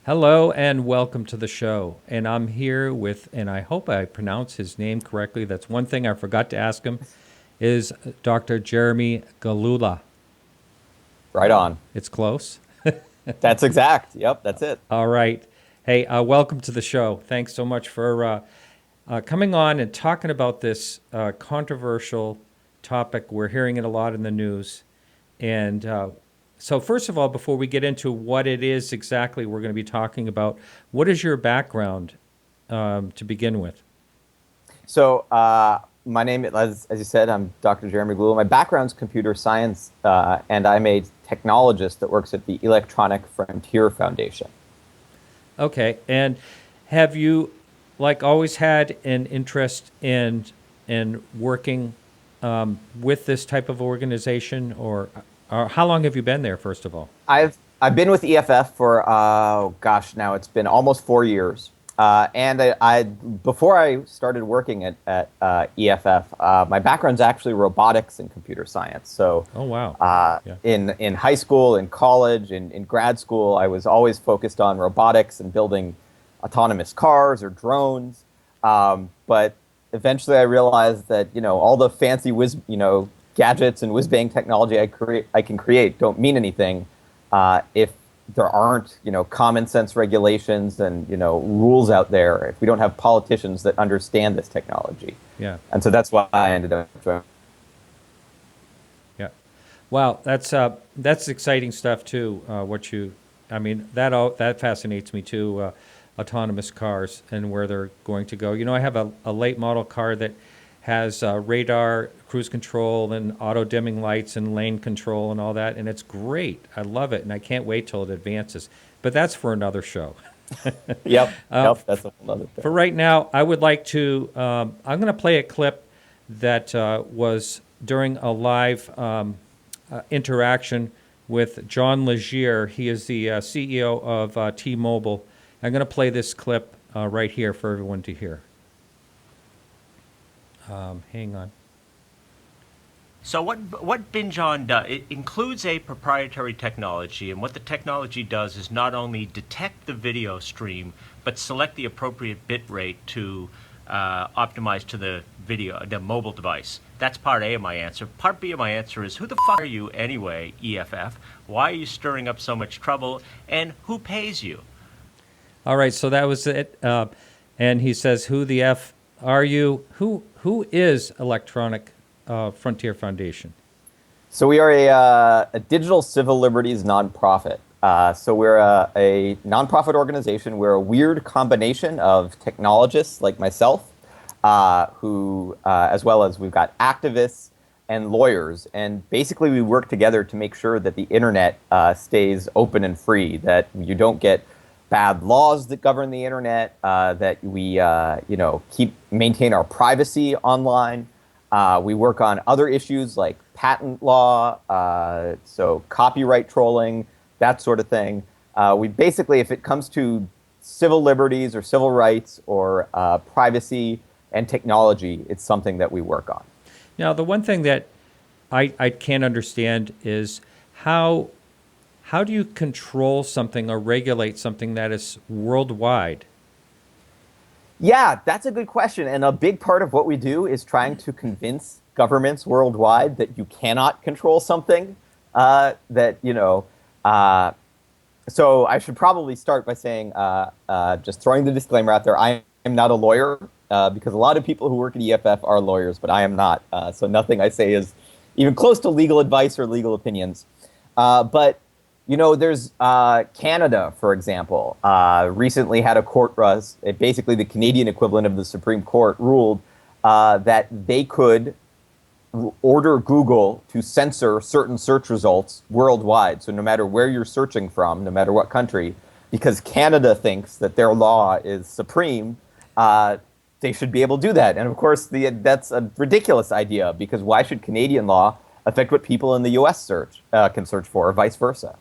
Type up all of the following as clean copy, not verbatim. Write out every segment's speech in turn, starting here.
Hello and welcome to the show. And I'm here with, and I hope I pronounce his name correctly. That's one thing I forgot to ask him, is Dr. Jeremy Gillula. Right on. It's close. That's exact. Yep, that's it. All right. Hey, welcome to the show. Thanks so much for coming on and talking about this controversial topic. We're hearing it a lot in the news. And so, first of all, before we get into what it is exactly we're going to be talking about, what is your background to begin with? So, my name, as you said, I'm Dr. Jeremy Gillula. My background's computer science, and I'm a technologist that works at the Electronic Frontier Foundation. Okay. And have you, like, always had an interest in working with this type of organization, or how long have you been there, first of all? I've been with EFF for gosh, now it's been almost 4 years. And I before I started working at EFF, my background's actually robotics and computer science. So, Oh, wow. Yeah. in high school, in college, in grad school, I was always focused on robotics and building autonomous cars or drones. But eventually, I realized that all the fancy gadgets and whiz bang technology I can create don't mean anything if there aren't common sense regulations and rules out there, if we don't have politicians that understand this technology. Yeah. And so that's why I ended up joining. Yeah. Wow, that's exciting stuff too. That fascinates me too. Autonomous cars and where they're going to go. I have a late model car that has radar, cruise control, and auto dimming lights and lane control and all that, and it's great. I love it, and I can't wait till it advances. But that's for another show. Yep, that's another thing. For right now, I would like to. I'm going to play a clip that was during a live interaction with John Legere. He is the CEO of T-Mobile. I'm going to play this clip right here for everyone to hear. Hang on. So what BingeOn does, it includes a proprietary technology, and what the technology does is not only detect the video stream, but select the appropriate bit rate to optimize to the mobile device. That's part A of my answer. Part B of my answer is, who the fuck are you anyway, EFF? Why are you stirring up so much trouble, and who pays you? All right, so that was it. And he says, who the F are you? Who is Electronic Frontier Foundation? So we are a digital civil liberties nonprofit. So we're a nonprofit organization. We're a weird combination of technologists like myself, who, as well as we've got activists and lawyers. And basically we work together to make sure that the internet stays open and free, that you don't get bad laws that govern the internet, that we maintain our privacy online. We work on other issues like patent law, so copyright trolling, that sort of thing. We basically, if it comes to civil liberties or civil rights or privacy and technology, it's something that we work on. Now, the one thing that I can't understand is how do you control something or regulate something that is worldwide? Yeah, that's a good question. And a big part of what we do is trying to convince governments worldwide that you cannot control something so I should probably start by saying, just throwing the disclaimer out there, I am not a lawyer, because a lot of people who work at EFF are lawyers, but I am not. So nothing I say is even close to legal advice or legal opinions. But there's Canada, for example, recently had a court, basically the Canadian equivalent of the Supreme Court, ruled that they could order Google to censor certain search results worldwide. So no matter where you're searching from, no matter what country, because Canada thinks that their law is supreme, they should be able to do that. And of course, that's a ridiculous idea, because why should Canadian law affect what people in the U.S. can search for, or vice versa?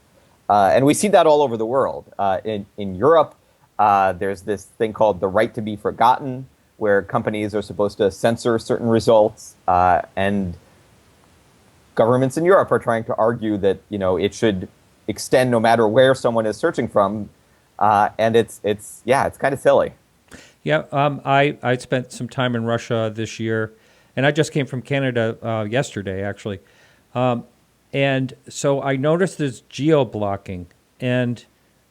And we see that all over the world. In Europe, there's this thing called the right to be forgotten, where companies are supposed to censor certain results, and governments in Europe are trying to argue that it should extend no matter where someone is searching from, and it's kind of silly. Yeah, I spent some time in Russia this year, and I just came from Canada yesterday, actually. And so I noticed there's geoblocking, and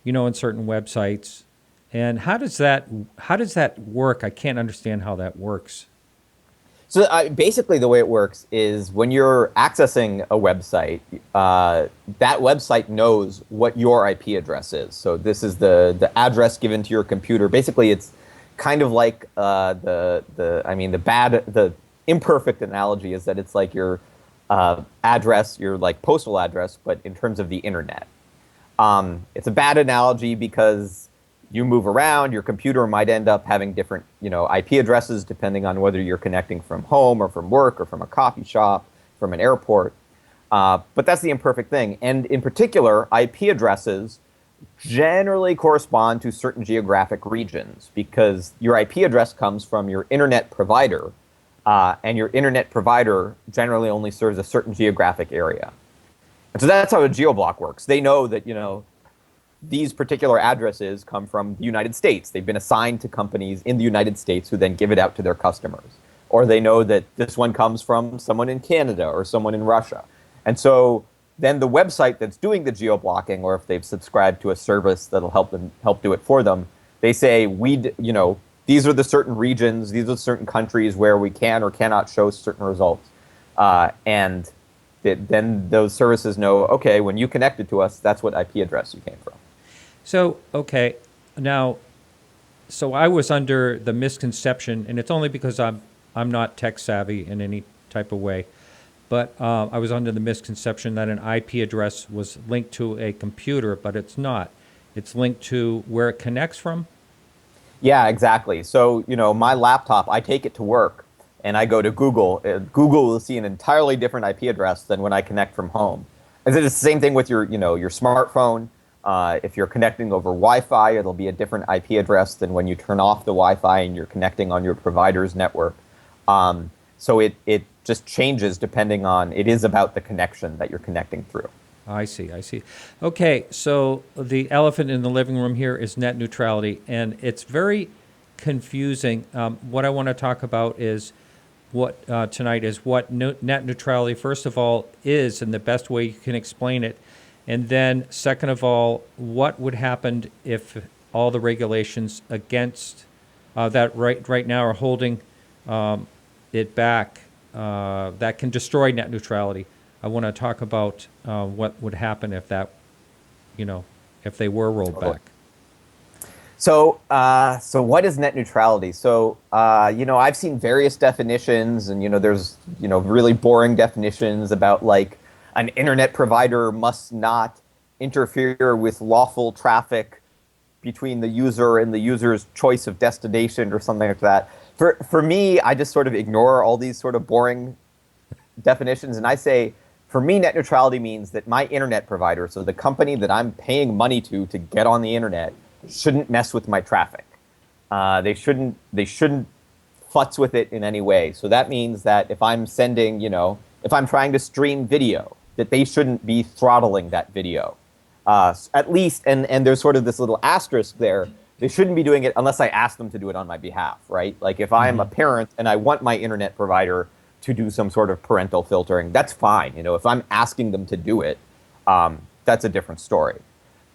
in certain websites. And how does that work? I can't understand how that works. So basically, the way it works is when you're accessing a website, that website knows what your IP address is. So this is the address given to your computer. Basically, it's kind of like the imperfect analogy is that it's like your address, your like postal address, but in terms of the internet. It's a bad analogy because you move around, your computer might end up having different, IP addresses depending on whether you're connecting from home or from work or from a coffee shop, from an airport. But that's the imperfect thing. And in particular, IP addresses generally correspond to certain geographic regions because your IP address comes from your internet provider, and your internet provider generally only serves a certain geographic area. And so that's how a geoblock works. They know that, these particular addresses come from the United States. They've been assigned to companies in the United States who then give it out to their customers. Or they know that this one comes from someone in Canada or someone in Russia. And so then the website that's doing the geoblocking, or if they've subscribed to a service that'll help do it for them, they say, these are the certain regions, these are certain countries where we can or cannot show certain results. And then those services know, okay, when you connected to us, that's what IP address you came from. So, okay, now, so I was under the misconception, and it's only because I'm not tech savvy in any type of way, but I was under the misconception that an IP address was linked to a computer, but it's not. It's linked to where it connects from? Yeah, exactly. So, my laptop, I take it to work, and I go to Google. Google will see an entirely different IP address than when I connect from home. And it's the same thing with your smartphone. If you're connecting over Wi-Fi, it'll be a different IP address than when you turn off the Wi-Fi and you're connecting on your provider's network. So it just changes depending on, it is about the connection that you're connecting through. I see. Okay, so the elephant in the living room here is net neutrality, and it's very confusing. What I want to talk about is tonight is what net neutrality, first of all, is, and the best way you can explain it. And then, second of all, what would happen if all the regulations against that right now are holding it back that can destroy net neutrality? I want to talk about what would happen if that, if they were rolled back. So what is net neutrality? So, I've seen various definitions, and, there's, really boring definitions about, like, an internet provider must not interfere with lawful traffic between the user and the user's choice of destination or something like that. For me, I just sort of ignore all these sort of boring definitions, and I say, for me, net neutrality means that my internet provider, so the company that I'm paying money to get on the internet, shouldn't mess with my traffic. They shouldn't futz with it in any way. So that means that if I'm sending, if I'm trying to stream video, that they shouldn't be throttling that video. At least, and there's sort of this little asterisk there, they shouldn't be doing it unless I ask them to do it on my behalf, right? Like if I'm a parent and I want my internet provider to do some sort of parental filtering, that's fine. If I'm asking them to do it, that's a different story.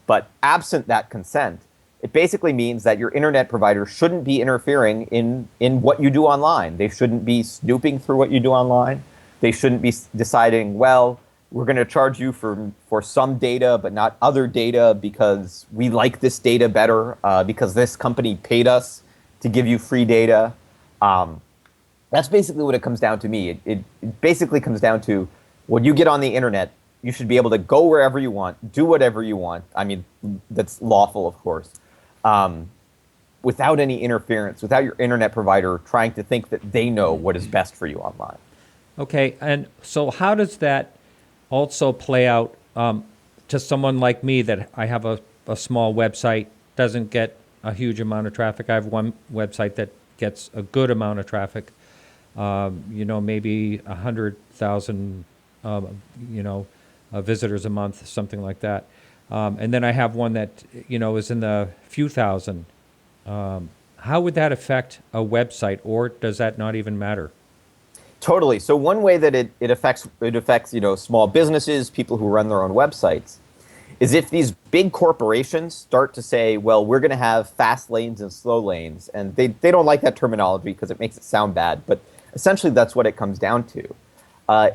But absent that consent, it basically means that your internet provider shouldn't be interfering in what you do online. They shouldn't be snooping through what you do online. They shouldn't be deciding, well, we're going to charge you for some data, but not other data because we like this data better, because this company paid us to give you free data. That's basically what it comes down to me. It basically comes down to when you get on the internet, you should be able to go wherever you want, do whatever you want. I mean, that's lawful, of course, without any interference, without your internet provider trying to think that they know what is best for you online. Okay, and so how does that also play out to someone like me that I have a small website, doesn't get a huge amount of traffic? I have one website that gets a good amount of traffic, maybe 100,000, visitors a month, something like that. and then I have one that, is in the few thousand. How would that affect a website, or does that not even matter? Totally. So one way that it affects small businesses, people who run their own websites, is if these big corporations start to say, well, we're going to have fast lanes and slow lanes, and they don't like that terminology because it makes it sound bad, but essentially that's what it comes down to.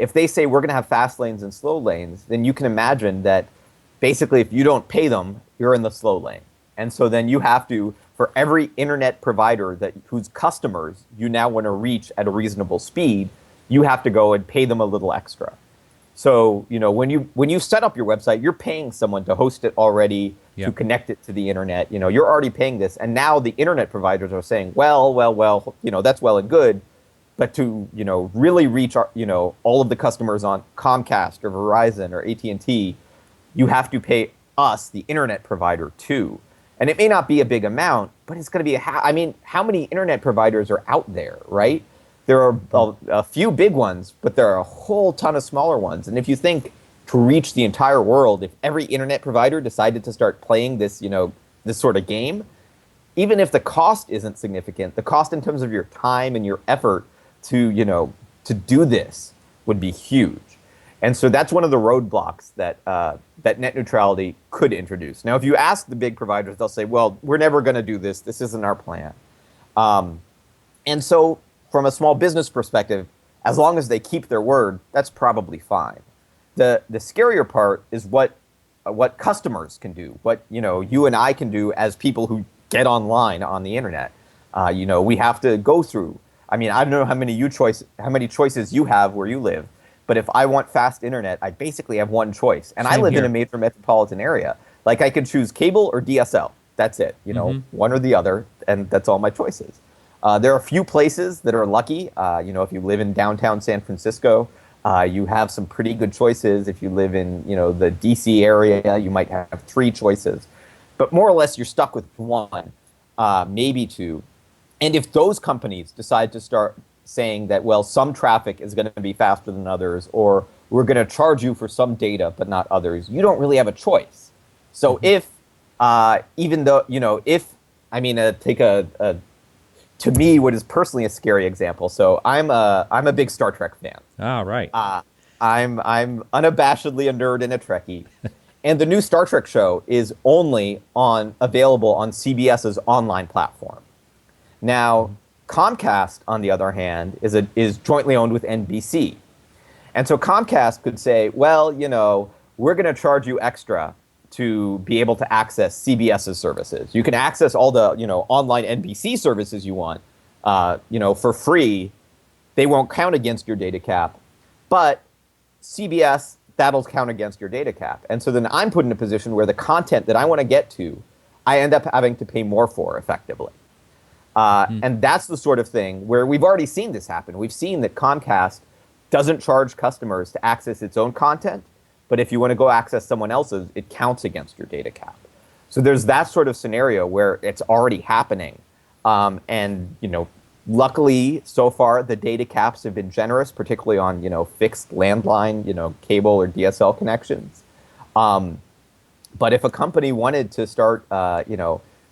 If they say we're going to have fast lanes and slow lanes, then you can imagine that basically if you don't pay them, you're in the slow lane. And so then you have to, for every internet provider whose customers you now want to reach at a reasonable speed, you have to go and pay them a little extra. So, when you set up your website, you're paying someone to host it already, Yep. to connect it to the internet. You're already paying this. And now the internet providers are saying, well, that's well and good. But to, really reach, all of the customers on Comcast or Verizon or AT&T, you have to pay us, the internet provider, too. And it may not be a big amount, but it's going to be how many internet providers are out there, right? There are a few big ones, but there are a whole ton of smaller ones. And if you think to reach the entire world, if every internet provider decided to start playing this, this sort of game, even if the cost isn't significant, the cost in terms of your time and your effort to do this would be huge. And so that's one of the roadblocks that net neutrality could introduce. Now, if you ask the big providers, they'll say, well, we're never going to do this. This isn't our plan. And so from a small business perspective, as long as they keep their word, that's probably fine. The scarier part is what customers can do, what you and I can do as people who get online on the internet. We have to go through. I don't know how many choices you have where you live, but if I want fast internet, I basically have one choice, and I live in a major metropolitan area. Like I could choose cable or DSL. That's it. One or the other, and that's all my choices. There are a few places that are lucky. If you live in downtown San Francisco, you have some pretty good choices. If you live in, the DC area, you might have 3 choices. But more or less, you're stuck with 1, maybe 2. And if those companies decide to start saying that, well, some traffic is going to be faster than others, or we're going to charge you for some data but not others, you don't really have a choice. So if, even though, take to me, what is personally a scary example. So I'm a big Star Trek fan. Ah, right. I'm unabashedly a nerd and a Trekkie. And the new Star Trek show is only available on CBS's online platform. Now, Comcast, on the other hand, is jointly owned with NBC. And so Comcast could say, well, we're going to charge you extra to be able to access CBS's services. You can access all the, online NBC services you want, for free. They won't count against your data cap. But CBS, that'll count against your data cap. And so then I'm put in a position where the content that I want to get to, I end up having to pay more for effectively. And that's the sort of thing where we've already seen this happen. We've seen that Comcast doesn't charge customers to access its own content, but if you want to go access someone else's, it counts against your data cap. So there's that sort of scenario where it's already happening. And luckily, so far, the data caps have been generous, particularly on, fixed landline, cable or DSL connections. But if a company wanted to start,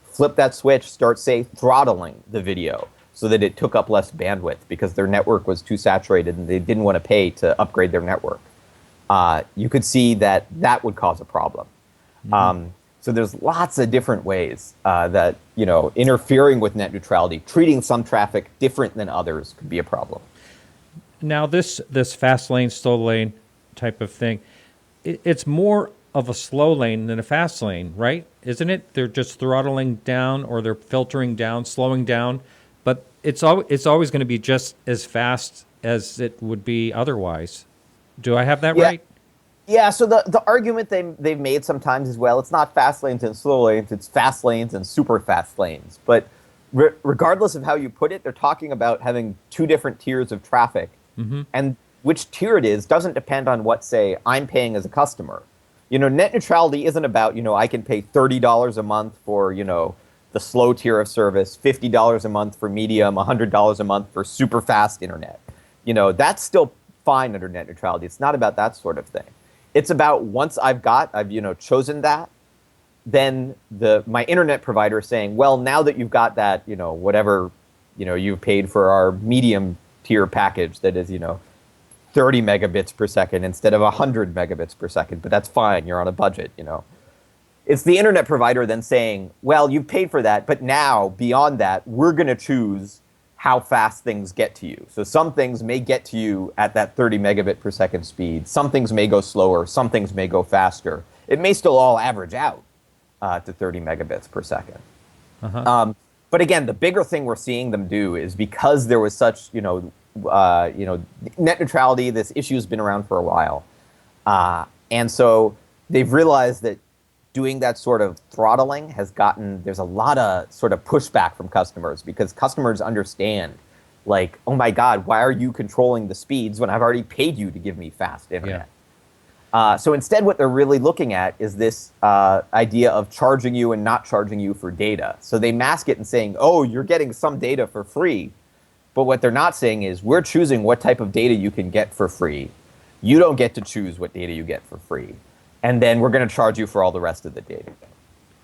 flip that switch, start, say, throttling the video so that it took up less bandwidth because their network was too saturated and they didn't want to pay to upgrade their network, you could see that would cause a problem. So there's lots of different ways that, interfering with net neutrality, treating some traffic different than others could be a problem. Now, this fast lane, slow lane type of thing, it's more of a slow lane than a fast lane, right? Isn't it? They're just throttling down or they're filtering down, slowing down, but it's always going to be just as fast as it would be otherwise. Do I have that right? Yeah, so the argument they've made sometimes is, well, it's not fast lanes and slow lanes, it's fast lanes and super fast lanes. But regardless of how you put it, they're talking about having 2 different tiers of traffic. And which tier it is doesn't depend on what, say, I'm paying as a customer. Net neutrality isn't about, I can pay $30 a month for, the slow tier of service, $50 a month for medium, $100 a month for super fast internet. That's still fine under net neutrality. It's not about that sort of thing. It's about once I've chosen that, then my internet provider is saying, well, now that you've got that, whatever, you've paid for our medium tier package that is, 30 megabits per second instead of 100 megabits per second, but that's fine. You're on a budget, It's the internet provider then saying, well, you've paid for that, but now beyond that, we're going to choose how fast things get to you. So some things may get to you at that 30 megabit per second speed. Some things may go slower. Some things may go faster. It may still all average out to 30 megabits per second. But again, the bigger thing we're seeing them do is because there was such, net neutrality, this issue has been around for a while. And so they've realized that doing that sort of throttling there's a lot of sort of pushback from customers because customers understand, like, oh my God, why are you controlling the speeds when I've already paid you to give me fast internet? Yeah. So instead, what they're really looking at is this idea of charging you and not charging you for data. So they mask it and saying, oh, you're getting some data for free. But what they're not saying is we're choosing what type of data you can get for free. You don't get to choose what data you get for free. And then we're going to charge you for all the rest of the data.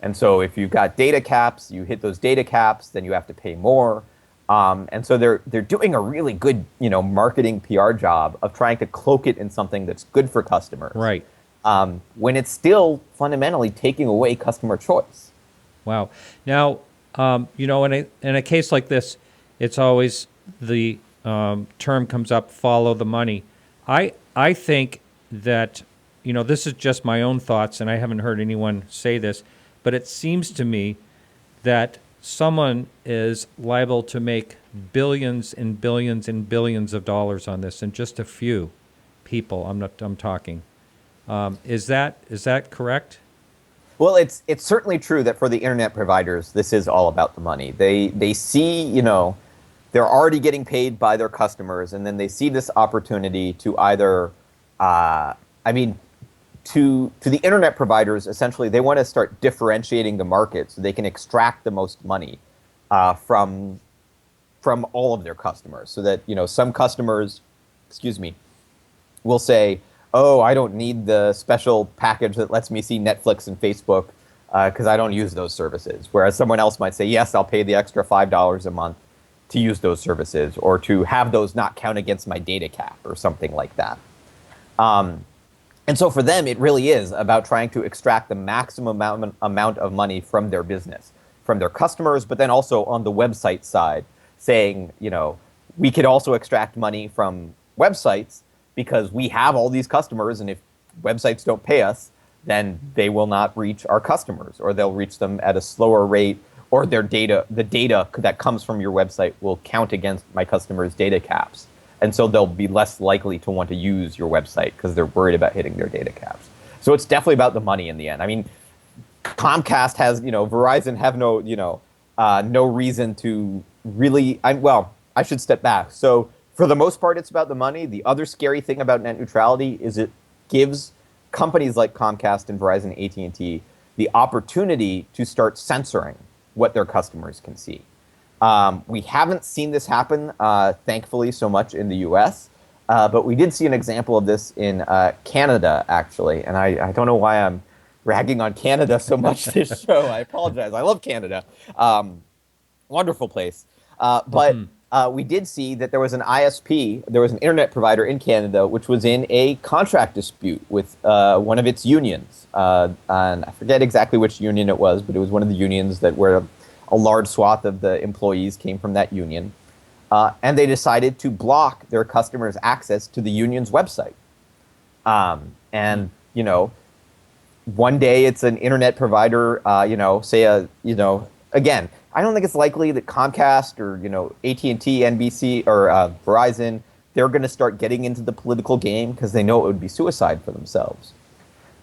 And so if you've got data caps, you hit those data caps, then you have to pay more. And so they're doing a really good, marketing PR job of trying to cloak it in something that's good for customers. Right. When it's still fundamentally taking away customer choice. Wow. Now, in a case like this, it's always the term comes up, follow the money. I think that, this is just my own thoughts, and I haven't heard anyone say this, but it seems to me that someone is liable to make billions and billions and billions of dollars on this, and just a few people. I'm talking. Is that correct? Well, it's certainly true that for the internet providers, this is all about the money. They see, they're already getting paid by their customers, and then they see this opportunity to either, to the internet providers, essentially, they want to start differentiating the market so they can extract the most money from all of their customers. So that, some customers, will say, oh, I don't need the special package that lets me see Netflix and Facebook because I don't use those services. Whereas someone else might say, yes, I'll pay the extra $5 a month to use those services or to have those not count against my data cap or something like that. And so for them, it really is about trying to extract the maximum amount of money from their business, from their customers, but then also on the website side, saying, we could also extract money from websites because we have all these customers, and if websites don't pay us, then they will not reach our customers, or they'll reach them at a slower rate, or the data that comes from your website will count against my customers' data caps. And so they'll be less likely to want to use your website because they're worried about hitting their data caps. So it's definitely about the money in the end. I mean, Comcast has, Verizon have no reason to really, I should step back. So for the most part, it's about the money. The other scary thing about net neutrality is it gives companies like Comcast and Verizon and AT&T the opportunity to start censoring what their customers can see. We haven't seen this happen, thankfully, so much in the US, but we did see an example of this in Canada, actually. And I don't know why I'm ragging on Canada so much this show. I apologize. I love Canada. Wonderful place. But we did see that there was an ISP, there was an internet provider in Canada, which was in a contract dispute with one of its unions. And I forget exactly which union it was, but it was one of the unions where a large swath of the employees came from that union. And they decided to block their customers' access to the union's website. And, one day it's an internet provider, again, I don't think it's likely that Comcast or, AT&T, NBC, or Verizon, they're going to start getting into the political game because they know it would be suicide for themselves.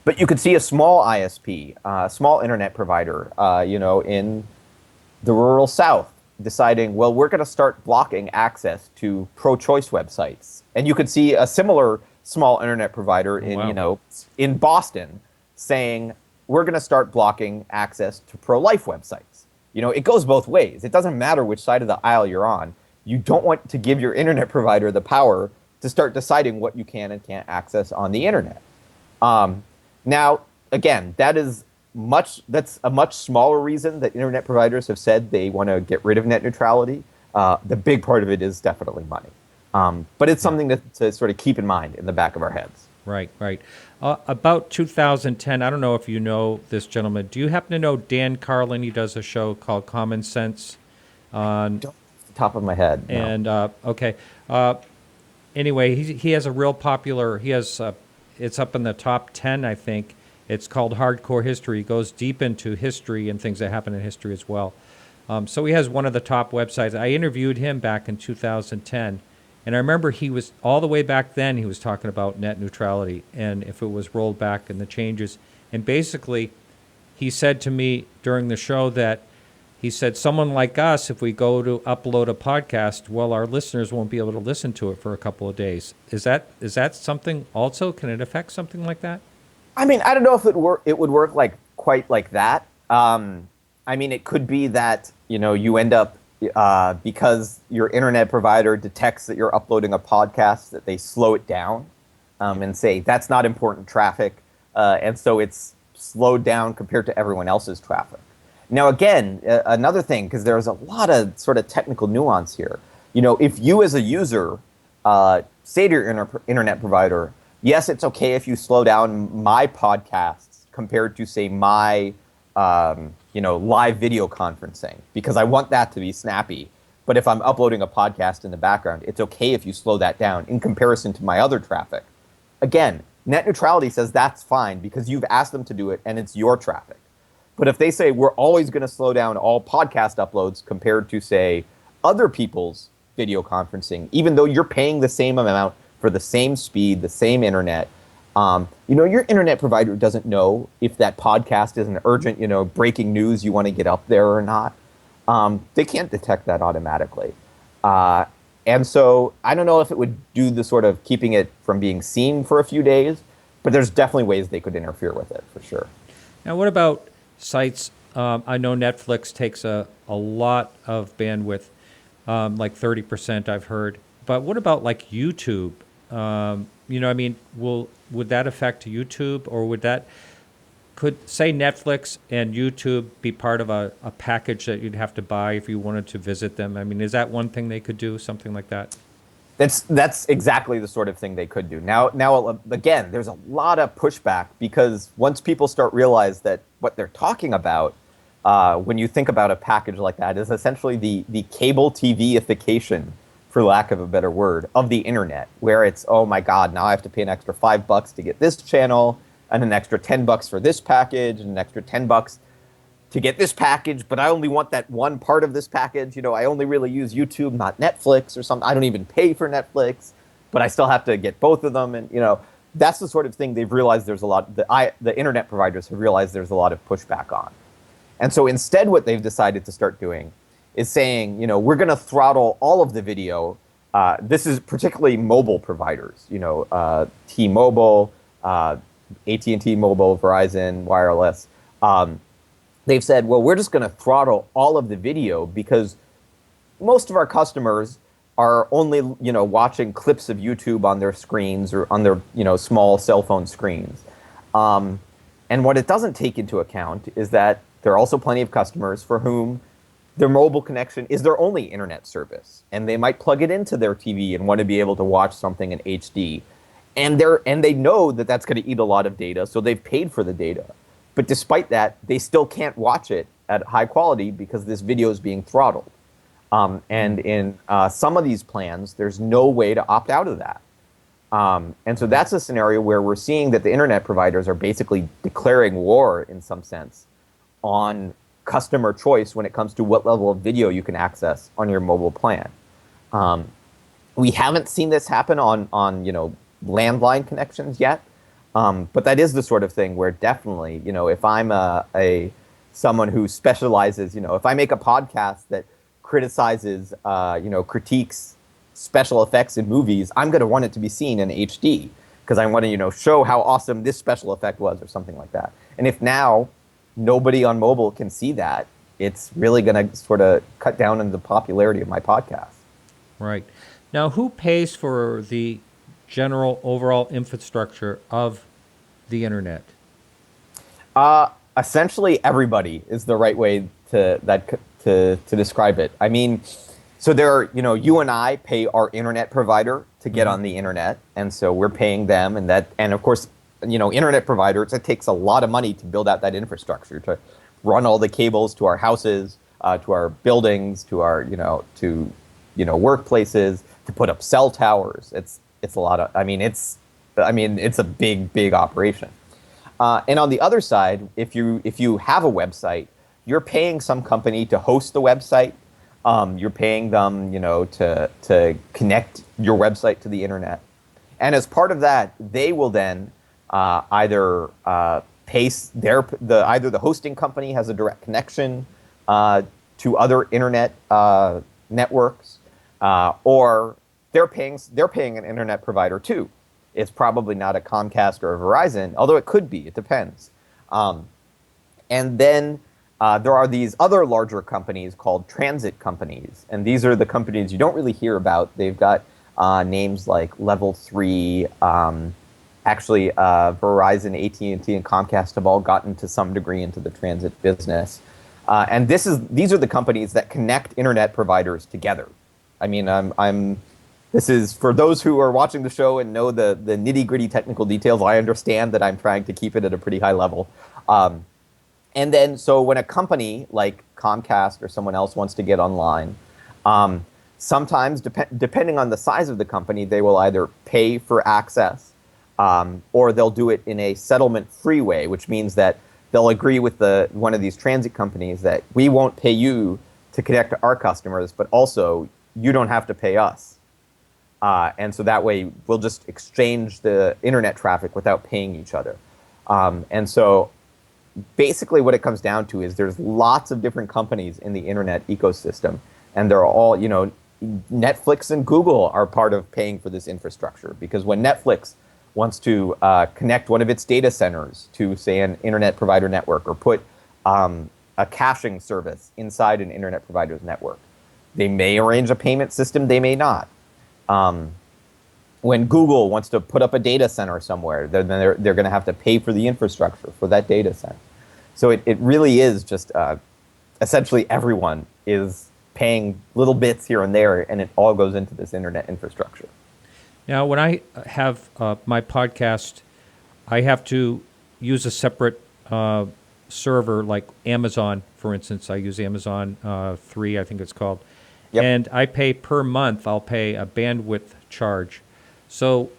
But you could see a small ISP, a small internet provider, in the rural South deciding, well, we're going to start blocking access to pro-choice websites. And you could see a similar small internet provider in Boston saying, we're going to start blocking access to pro-life websites. It goes both ways. It doesn't matter which side of the aisle you're on. You don't want to give your internet provider the power to start deciding what you can and can't access on the internet. Now, again, that's a much smaller reason that internet providers have said they want to get rid of net neutrality. The big part of it is definitely money. But it's something to sort of keep in mind in the back of our heads. Right, right. About 2010, I don't know if you know this gentleman. Do you happen to know Dan Carlin? He does a show called Common Sense on. Don't off the top of my head. No. And okay. Anyway, he has a real popular. He has it's up in the top 10, I think. It's called Hardcore History. He goes deep into history and things that happen in history as well. So he has one of the top websites. I interviewed him back in 2010. And I remember he was, all the way back then, he was talking about net neutrality and if it was rolled back and the changes. And basically, he said to me during the show that he said, someone like us, if we go to upload a podcast, well, our listeners won't be able to listen to it for a couple of days. Is that something also? Can it affect something like that? I mean, I don't know if it would work like quite like that. I mean, it could be that, you end up because your internet provider detects that you're uploading a podcast, that they slow it down and say that's not important traffic, and so it's slowed down compared to everyone else's traffic. Now, again, another thing, because there's a lot of sort of technical nuance here. If you as a user say to your internet provider, yes, it's okay if you slow down my podcasts compared to, say, my live video conferencing, because I want that to be snappy. But if I'm uploading a podcast in the background, it's okay if you slow that down in comparison to my other traffic. Again, net neutrality says that's fine because you've asked them to do it and it's your traffic. But if they say we're always going to slow down all podcast uploads compared to, say, other people's video conferencing, even though you're paying the same amount for the same speed, the same internet, your internet provider doesn't know if that podcast is an urgent, breaking news you want to get up there or not. They can't detect that automatically. And so I don't know if it would do the sort of keeping it from being seen for a few days, but there's definitely ways they could interfere with it, for sure. Now, what about sites? I know Netflix takes a lot of bandwidth, like 30%, I've heard. But what about like YouTube? Would that affect YouTube, or could, say, Netflix and YouTube be part of a package that you'd have to buy if you wanted to visit them? I mean, is that one thing they could do, something like that? That's exactly the sort of thing they could do. Now, again, there's a lot of pushback because once people start realize that what they're talking about, when you think about a package like that, is essentially the cable TV-ification, for lack of a better word, of the internet, where it's, oh my God, now I have to pay an extra $5 to get this channel, and an extra $10 for this package, and an extra $10 to get this package, but I only want that one part of this package. I only really use YouTube, not Netflix or something. I don't even pay for Netflix, but I still have to get both of them. And, that's the sort of thing they've realized there's a lot, the internet providers have realized there's a lot of pushback on. And so instead what they've decided to start doing is saying, we're going to throttle all of the video. This is particularly mobile providers, T-Mobile, AT&T Mobile, Verizon, Wireless. They've said, well, we're just going to throttle all of the video because most of our customers are only, watching clips of YouTube on their screens or on their, small cell phone screens. And what it doesn't take into account is that there are also plenty of customers for whom their mobile connection is their only internet service, and they might plug it into their TV and want to be able to watch something in HD. And they know that that's going to eat a lot of data, so they've paid for the data. But despite that, they still can't watch it at high quality because this video is being throttled. And in some of these plans, there's no way to opt out of that. And so that's a scenario where we're seeing that the internet providers are basically declaring war, in some sense, on customer choice when it comes to what level of video you can access on your mobile plan. We haven't seen this happen on landline connections yet, but that is the sort of thing where definitely, if I'm someone who specializes, if I make a podcast that criticizes, critiques special effects in movies, I'm going to want it to be seen in HD because I want to, show how awesome this special effect was or something like that. And if now nobody on mobile can see that, it's really going to sort of cut down on the popularity of my podcast. Right. Now, who pays for the general overall infrastructure of the internet? Essentially, everybody is the right way to describe it. I mean, so you and I pay our internet provider to get on the internet, and so we're paying them, and of course, internet providers, it takes a lot of money to build out that infrastructure, to run all the cables to our houses, to our buildings, to our workplaces, to put up cell towers. It's a lot of. It's a big operation. And on the other side, if you have a website, you're paying some company to host the website. You're paying them, to connect your website to the internet. And as part of that, they will then either pay either the hosting company has a direct connection to other internet networks, or they're paying an internet provider too. It's probably not a Comcast or a Verizon, although it could be. It depends. And then there are these other larger companies called transit companies. And these are the companies you don't really hear about. They've got names like Level 3. Actually, Verizon, AT&T, and Comcast have all gotten to some degree into the transit business. And these are the companies that connect internet providers together. I mean, this is, for those who are watching the show and know the nitty-gritty technical details, I understand that I'm trying to keep it at a pretty high level. And then, so when a company like Comcast or someone else wants to get online, sometimes, depending on the size of the company, they will either pay for access, or they'll do it in a settlement-free way, which means that they'll agree with one of these transit companies that we won't pay you to connect to our customers, but also you don't have to pay us. And so that way, we'll just exchange the internet traffic without paying each other. And so basically what it comes down to is there's lots of different companies in the internet ecosystem, and they're all, Netflix and Google are part of paying for this infrastructure, because when Netflix wants to connect one of its data centers to, say, an internet provider network, or put a caching service inside an internet provider's network, they may arrange a payment system, they may not. When Google wants to put up a data center somewhere, they're going to have to pay for the infrastructure for that data center. So it really is just essentially everyone is paying little bits here and there, and it all goes into this internet infrastructure. Now, when I have my podcast, I have to use a separate server, like Amazon, for instance. I use Amazon 3, I think it's called. Yep. And I pay per month, I'll pay a bandwidth charge. So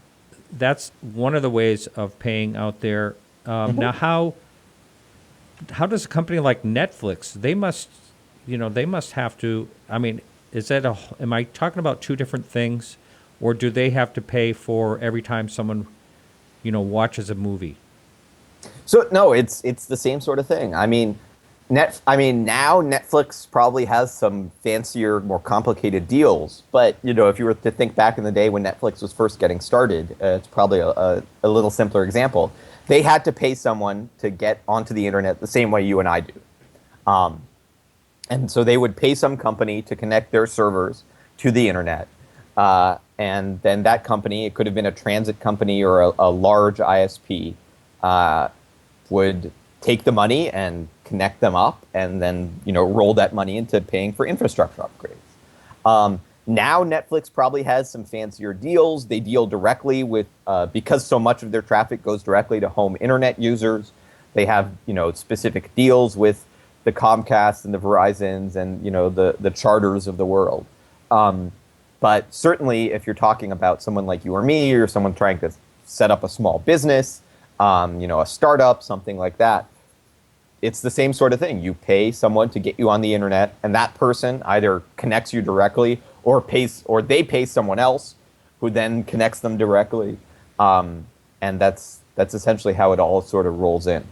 that's one of the ways of paying out there. Now, how does a company like Netflix, they must have to, am I talking about two different things? Or do they have to pay for every time someone, watches a movie? So no, it's the same sort of thing. Now Netflix probably has some fancier, more complicated deals. But if you were to think back in the day when Netflix was first getting started, it's probably a little simpler example. They had to pay someone to get onto the internet the same way you and I do, and so they would pay some company to connect their servers to the internet. And then that company, it could have been a transit company or a large ISP, would take the money and connect them up, and then roll that money into paying for infrastructure upgrades. Now Netflix probably has some fancier deals. They deal directly with, because so much of their traffic goes directly to home internet users. They have specific deals with the Comcasts and the Verizons and the Charters of the world. But certainly, if you're talking about someone like you or me, or someone trying to set up a small business, a startup, something like that, it's the same sort of thing. You pay someone to get you on the internet, and that person either connects you directly, or they pay someone else, who then connects them directly, and that's essentially how it all sort of rolls in.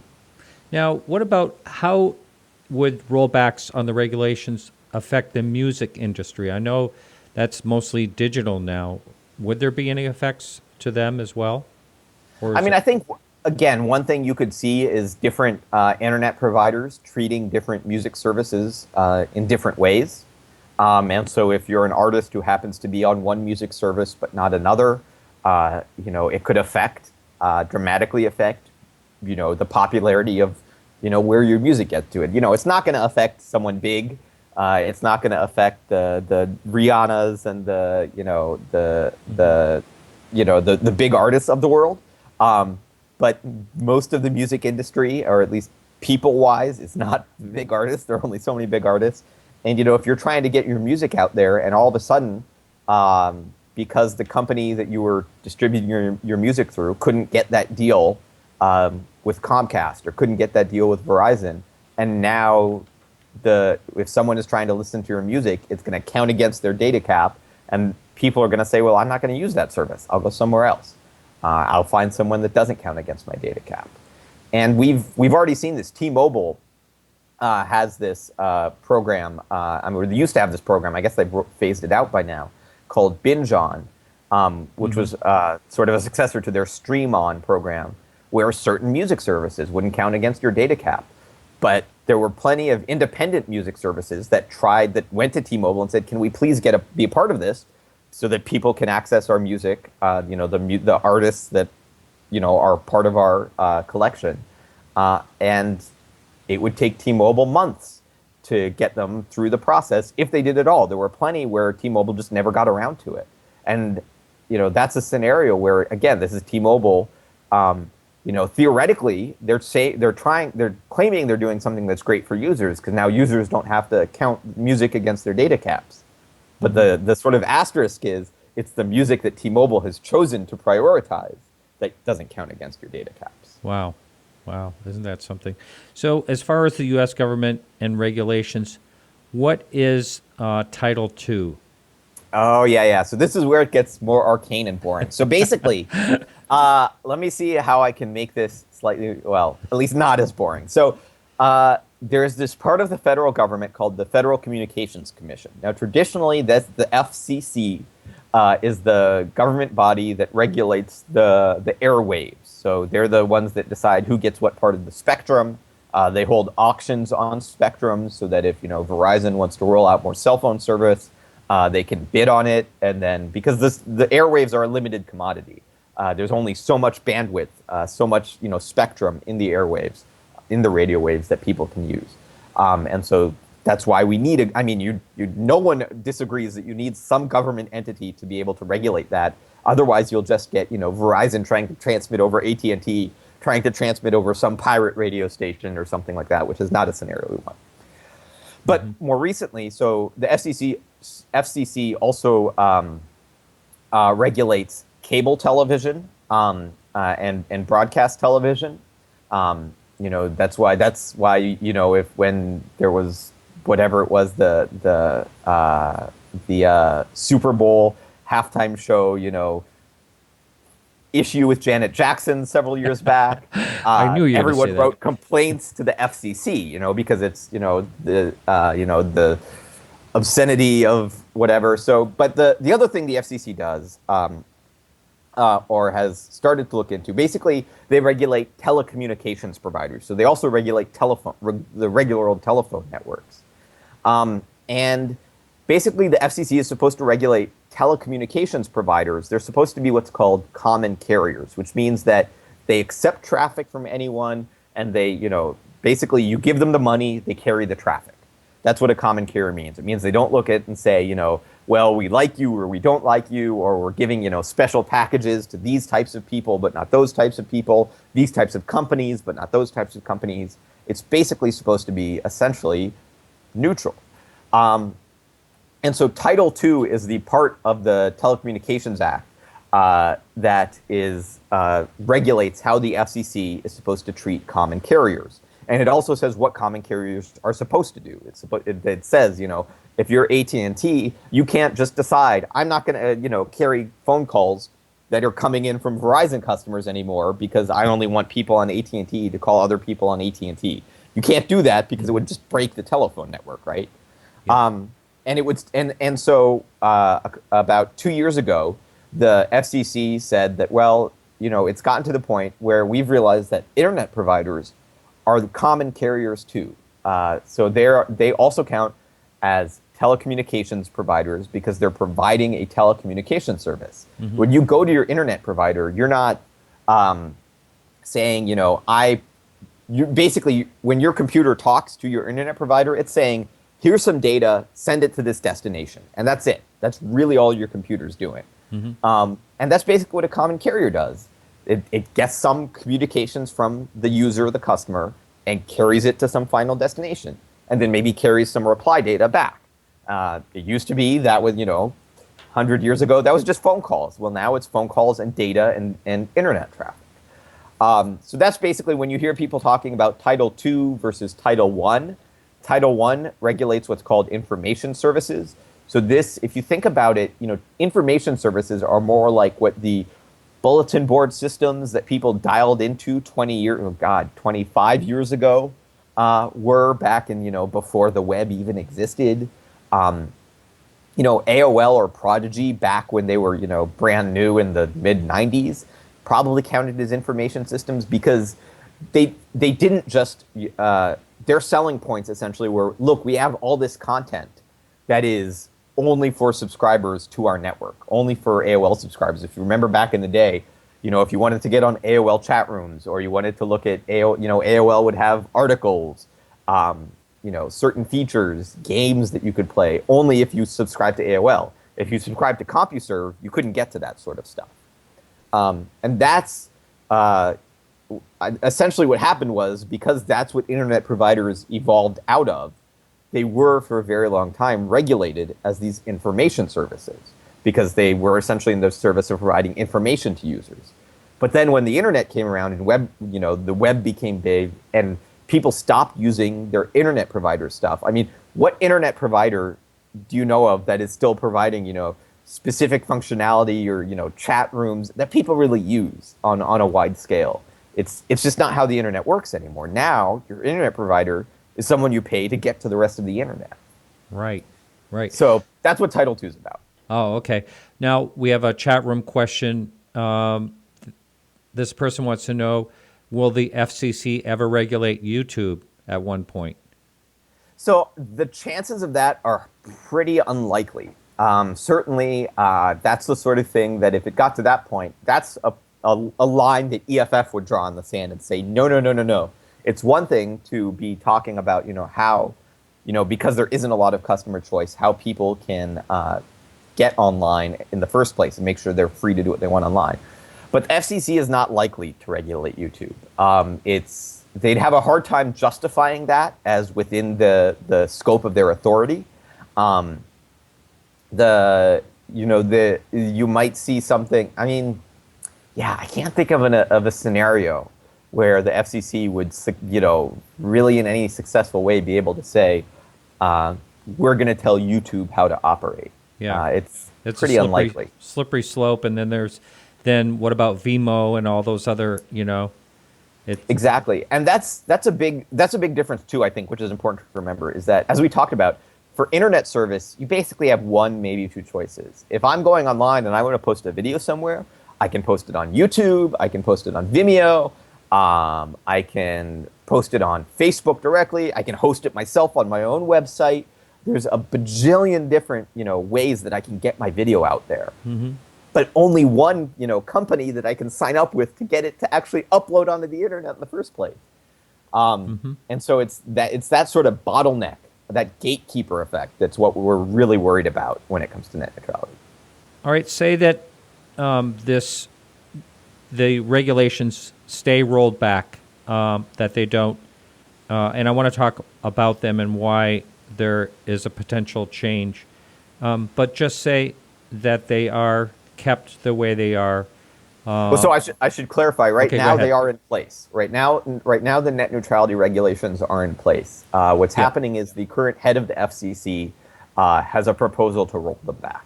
Now, what about how would rollbacks on the regulations affect the music industry? I know that's mostly digital now. Would there be any effects to them as well? I think, again, one thing you could see is different internet providers treating different music services in different ways. And so if you're an artist who happens to be on one music service but not another, it could dramatically affect the popularity of, where your music gets to it. It's not going to affect someone big. It's not going to affect the Rihannas and the big artists of the world. But most of the music industry, or at least people-wise, is not big artists. There are only so many big artists. And, if you're trying to get your music out there and all of a sudden, because the company that you were distributing your music through couldn't get that deal with Comcast or couldn't get that deal with Verizon, and now if someone is trying to listen to your music, it's going to count against their data cap, and people are going to say, well, I'm not going to use that service. I'll go somewhere else. I'll find someone that doesn't count against my data cap. And we've already seen this. T-Mobile has this program. They used to have this program. I guess they phased it out by now, called Binge On, which was sort of a successor to their Stream On program, where certain music services wouldn't count against your data cap. But there were plenty of independent music services that went to T-Mobile and said, can we please be a part of this so that people can access our music, the artists that, are part of our collection. And it would take T-Mobile months to get them through the process, if they did at all. There were plenty where T-Mobile just never got around to it. And, that's a scenario where, again, this is T-Mobile. Theoretically, they're claiming they're doing something that's great for users, because now users don't have to count music against their data caps. But the sort of asterisk is, it's the music that T-Mobile has chosen to prioritize that doesn't count against your data caps. Wow. Isn't that something? So as far as the U.S. government and regulations, what is Title II? Oh, yeah. So this is where it gets more arcane and boring. So basically, let me see how I can make this slightly, well, at least not as boring. So there's this part of the federal government called the Federal Communications Commission. Now, traditionally, that's the FCC is the government body that regulates the airwaves. So they're the ones that decide who gets what part of the spectrum. They hold auctions on spectrum so that if Verizon wants to roll out more cell phone service, they can bid on it. And then, because the airwaves are a limited commodity, there's only so much bandwidth, so much spectrum in the airwaves, in the radio waves that people can use. And so that's why we need no one disagrees that you need some government entity to be able to regulate that. Otherwise, you'll just get, Verizon trying to transmit over AT&T, trying to transmit over some pirate radio station or something like that, which is not a scenario we want. But more recently, so the FCC also regulates cable television and broadcast television. That's why if when there was whatever it was, the Super Bowl halftime show, issue with Janet Jackson several years back. I knew you were gonna say everyone that. wrote complaints to the FCC, because it's the obscenity of whatever. So, but the other thing the FCC does, or has started to look into, basically they regulate telecommunications providers. So they also regulate the regular old telephone networks. And basically the FCC is supposed to regulate telecommunications providers. They're supposed to be what's called common carriers, which means that they accept traffic from anyone, and they, basically you give them the money, they carry the traffic. That's what a common carrier means. It means they don't look at and say, well, we like you or we don't like you, or we're giving, special packages to these types of people, but not those types of people, these types of companies, but not those types of companies. It's basically supposed to be essentially neutral. And so Title II is the part of the Telecommunications Act that regulates how the FCC is supposed to treat common carriers. And it also says what common carriers are supposed to do. It says, if you're AT&T, you can't just decide, I'm not going to, carry phone calls that are coming in from Verizon customers anymore because I only want people on AT&T to call other people on AT&T. You can't do that because it would just break the telephone network, right? Yeah. So about 2 years ago, the FCC said that, well, it's gotten to the point where we've realized that internet providers are the common carriers too. So they also count as telecommunications providers because they're providing a telecommunications service. Mm-hmm. When you go to your internet provider, you're not saying, you basically, when your computer talks to your internet provider, it's saying, here's some data, send it to this destination. And that's it. That's really all your computer's doing. And that's basically what a common carrier does. It gets some communications from the user, the customer, and carries it to some final destination. And then maybe carries some reply data back. It used to be that was, 100 years ago, that was just phone calls. Well, now it's phone calls and data and internet traffic. So that's basically when you hear people talking about Title II versus Title I. Title I regulates what's called information services. So this, if you think about it, information services are more like what the bulletin board systems that people dialed into 25 years ago were back in, before the web even existed. AOL or Prodigy back when they were, brand new in the mid-90s probably counted as information systems because they didn't just, their selling points essentially were, look, we have all this content that is only for subscribers to our network, only for AOL subscribers. If you remember back in the day, if you wanted to get on AOL chat rooms or you wanted to look at AOL would have articles, certain features, games that you could play only if you subscribe to AOL. If you subscribe to CompuServe, you couldn't get to that sort of stuff. And that's essentially what happened was because that's what internet providers evolved out of, they were for a very long time regulated as these information services because they were essentially in the service of providing information to users. But then when the internet came around and the web became big and people stopped using their internet provider stuff. I mean, what internet provider do you know of that is still providing, specific functionality or, chat rooms that people really use on a wide scale? It's just not how the internet works anymore. Now, your internet provider is someone you pay to get to the rest of the internet. Right. So that's what Title II is about. Oh, okay. Now, we have a chat room question. This person wants to know, will the FCC ever regulate YouTube at one point? So the chances of that are pretty unlikely. Certainly, that's the sort of thing that if it got to that point, that's a line that EFF would draw in the sand and say, no. It's one thing to be talking about, how, because there isn't a lot of customer choice, how people can get online in the first place and make sure they're free to do what they want online. But the FCC is not likely to regulate YouTube. They'd have a hard time justifying that as within the scope of their authority. You might see something. I mean, I can't think of a scenario where the FCC would, really in any successful way be able to say, we're going to tell YouTube how to operate. Yeah, it's pretty unlikely. Slippery slope, and then what about Vimeo and all those other, Exactly, and that's a big difference too. I think, which is important to remember, is that as we talked about, for internet service, you basically have one, maybe two choices. If I'm going online and I want to post a video somewhere, I can post it on YouTube, I can post it on Vimeo, I can post it on Facebook directly, I can host it myself on my own website. There's a bajillion different, ways that I can get my video out there. Mm-hmm. But only one, company that I can sign up with to get it to actually upload onto the internet in the first place. And so it's that sort of bottleneck, that gatekeeper effect, that's what we're really worried about when it comes to net neutrality. All right, say that the regulations stay rolled back, that they don't, and I want to talk about them and why there is a potential change. But just say that they are kept the way they are. So I should clarify. Right okay, now, they are in place. Right now, the net neutrality regulations are in place. What's happening is the current head of the FCC has a proposal to roll them back.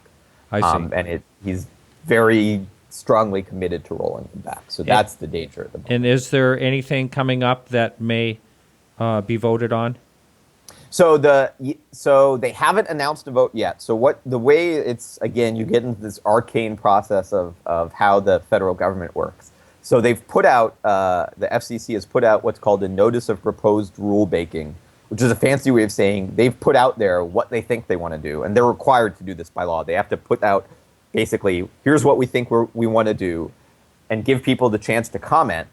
I see. And he's very strongly committed to rolling them back. So that's the danger at the moment. And is there anything coming up that may be voted on? So they haven't announced a vote yet. So the way it's, again, you get into this arcane process of how the federal government works. So they've put out, the FCC has put out what's called a notice of proposed rule making, which is a fancy way of saying they've put out there what they think they want to do. And they're required to do this by law. They have to put out basically, here's what we think we want to do, and give people the chance to comment.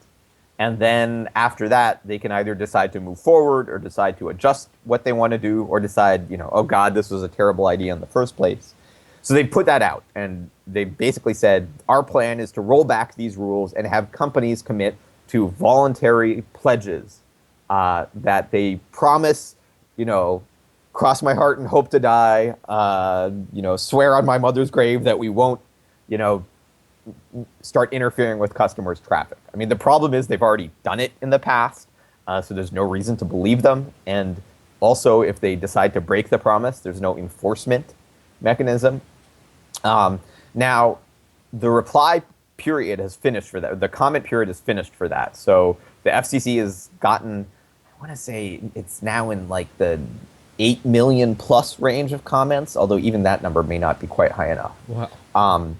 And then after that, they can either decide to move forward or decide to adjust what they want to do or decide, oh God, this was a terrible idea in the first place. So they put that out, and they basically said, our plan is to roll back these rules and have companies commit to voluntary pledges that they promise, cross my heart and hope to die, swear on my mother's grave that we won't, start interfering with customers' traffic. I mean, the problem is they've already done it in the past, so there's no reason to believe them. And also, if they decide to break the promise, there's no enforcement mechanism. Now, the reply period has finished for that. The comment period is finished for that. So the FCC has gotten, I want to say it's now in like the 8 million plus range of comments, although even that number may not be quite high enough. Wow.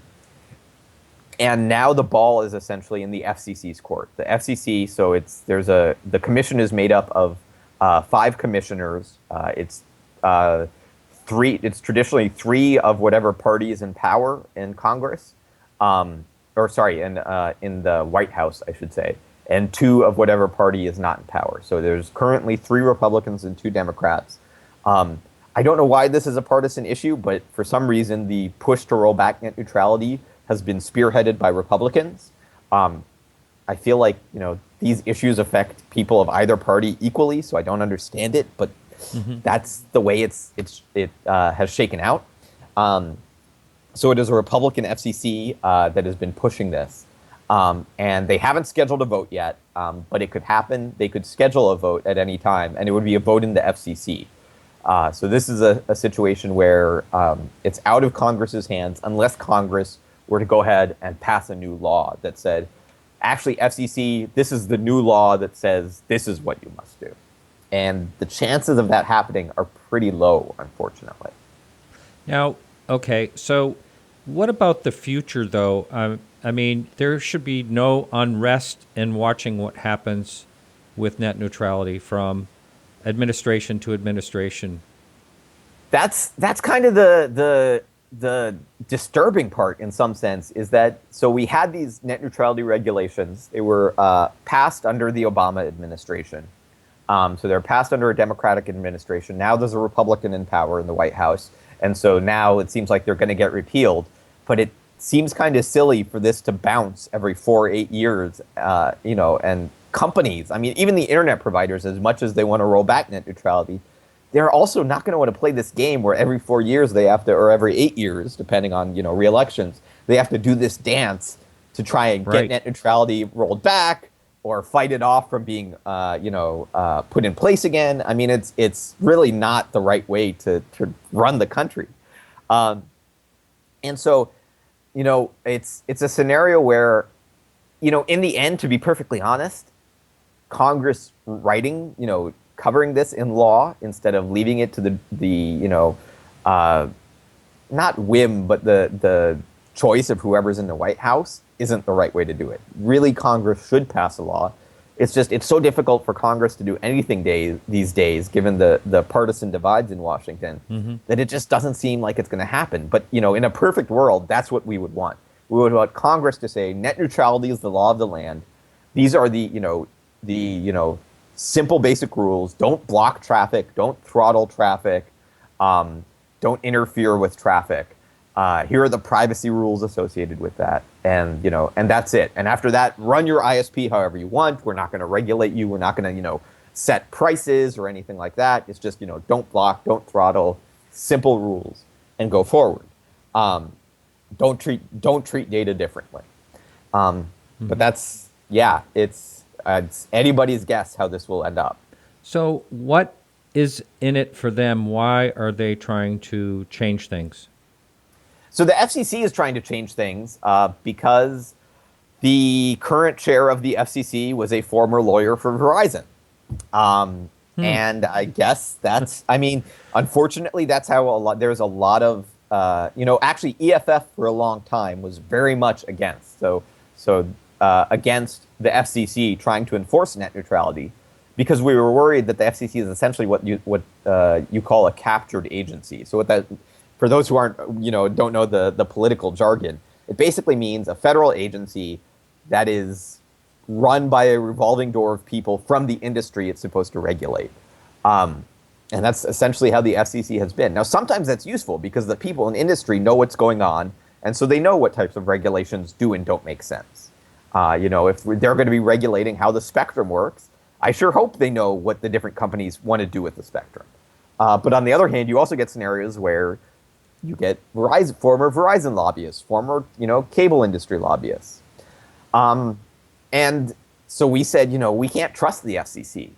And now the ball is essentially in the FCC's court. The FCC, so the commission is made up of 5 commissioners. It's traditionally 3 of whatever party is in power in Congress, in the White House, I should say, and 2 of whatever party is not in power. So there's currently 3 Republicans and 2 Democrats. I don't know why this is a partisan issue, but for some reason the push to roll back net neutrality has been spearheaded by Republicans. I feel like these issues affect people of either party equally, so I don't understand it, but that's the way it has shaken out. So it is a Republican FCC that has been pushing this, and they haven't scheduled a vote yet, but it could happen. They could schedule a vote at any time, and it would be a vote in the FCC. So this is a situation where it's out of Congress's hands unless Congress were to go ahead and pass a new law that said, actually, FCC, this is the new law that says this is what you must do. And the chances of that happening are pretty low, unfortunately. Now, okay, so what about the future, though? I mean, there should be no unrest in watching what happens with net neutrality from administration to administration. That's kind of the disturbing part in some sense is that, so we had these net neutrality regulations. They were passed under the Obama administration. So they're passed under a Democratic administration. Now there's a Republican in power in the White House. And so now it seems like they're going to get repealed. But it seems kind of silly for this to bounce every 4 or 8 years, and companies, I mean, even the internet providers, as much as they want to roll back net neutrality, they're also not going to want to play this game where every 4 years they have to, or every 8 years, depending on, re-elections, they have to do this dance to try and get net neutrality rolled back or fight it off from being, put in place again. I mean, it's really not the right way to run the country. And so, it's a scenario where, in the end, to be perfectly honest, Congress covering this in law instead of leaving it to the not whim, but the choice of whoever's in the White House isn't the right way to do it. Really, Congress should pass a law. It's so difficult for Congress to do anything these days, given the partisan divides in Washington, that it just doesn't seem like it's going to happen. But, in a perfect world, that's what we would want. We would want Congress to say net neutrality is the law of the land. These are the simple basic rules. Don't block traffic. Don't throttle traffic. Don't interfere with traffic. Here are the privacy rules associated with that. And, and that's it. And after that, run your ISP however you want. We're not going to regulate you. We're not going to, set prices or anything like that. It's just, don't block, don't throttle, simple rules, and go forward. Don't treat data differently. But that's, it's anybody's guess how this will end up. So what is in it for them? Why are they trying to change things? So the FCC is trying to change things because the current chair of the FCC was a former lawyer for Verizon. And I guess unfortunately, that's how there's a lot of, actually EFF for a long time was very much against. So against the FCC trying to enforce net neutrality because we were worried that the FCC is essentially what you call a captured agency. So what that, for those who aren't, don't know the political jargon, it basically means a federal agency that is run by a revolving door of people from the industry it's supposed to regulate. And that's essentially how the FCC has been. Now, sometimes that's useful because the people in industry know what's going on, and so they know what types of regulations do and don't make sense. If they're going to be regulating how the spectrum works, I sure hope they know what the different companies want to do with the spectrum. But on the other hand, you also get scenarios where you get former Verizon lobbyists, former cable industry lobbyists. And so we said, we can't trust the FCC.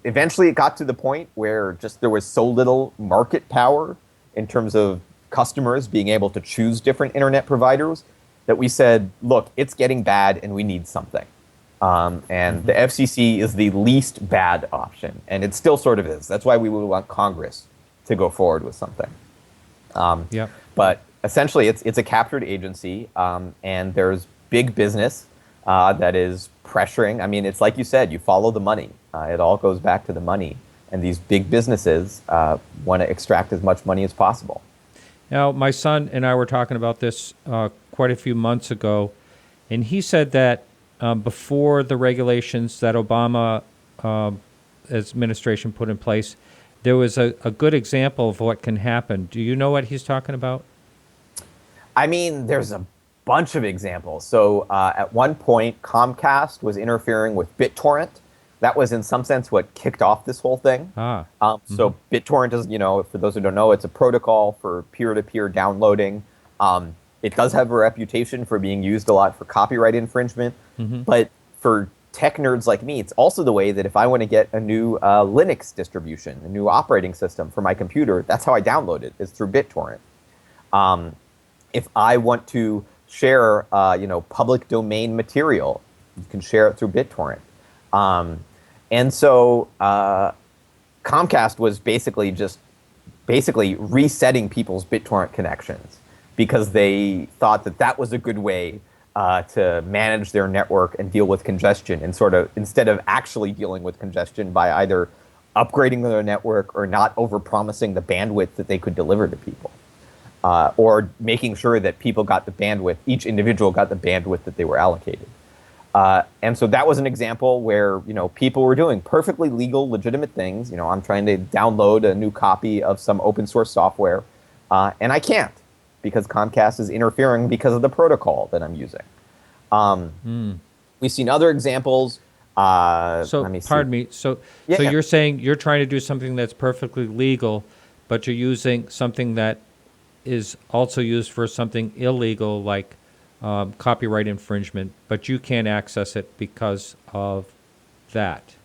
Eventually, it got to the point where just there was so little market power in terms of customers being able to choose different internet providers that we said, look, it's getting bad and we need something. And the FCC is the least bad option, and it still sort of is. That's why we would want Congress to go forward with something. But essentially, it's a captured agency, and there's big business that is pressuring. I mean, it's like you said, you follow the money. It all goes back to the money. And these big businesses want to extract as much money as possible. Now, my son and I were talking about this quite a few months ago, and he said that before the regulations that Obama administration put in place, there was a good example of what can happen. Do you know what he's talking about? I mean, there's a bunch of examples. So at one point, Comcast was interfering with BitTorrent. That was in some sense what kicked off this whole thing. So BitTorrent is, for those who don't know, it's a protocol for peer-to-peer downloading. It does have a reputation for being used a lot for copyright infringement. But for tech nerds like me, it's also the way that if I want to get a new Linux distribution, a new operating system for my computer, that's how I download it, is through BitTorrent. If I want to share, public domain material, you can share it through BitTorrent. And so Comcast was basically resetting people's BitTorrent connections because they thought that was a good way to manage their network and deal with congestion, and sort of instead of actually dealing with congestion by either upgrading their network or not overpromising the bandwidth that they could deliver to people, or making sure that people got the bandwidth, each individual got the bandwidth that they were allocated. And so that was an example where, people were doing perfectly legal, legitimate things. I'm trying to download a new copy of some open source software, and I can't because Comcast is interfering because of the protocol that I'm using. We've seen other examples. Pardon me. So you're saying you're trying to do something that's perfectly legal, but you're using something that is also used for something illegal, like copyright infringement, but you can't access it because of that.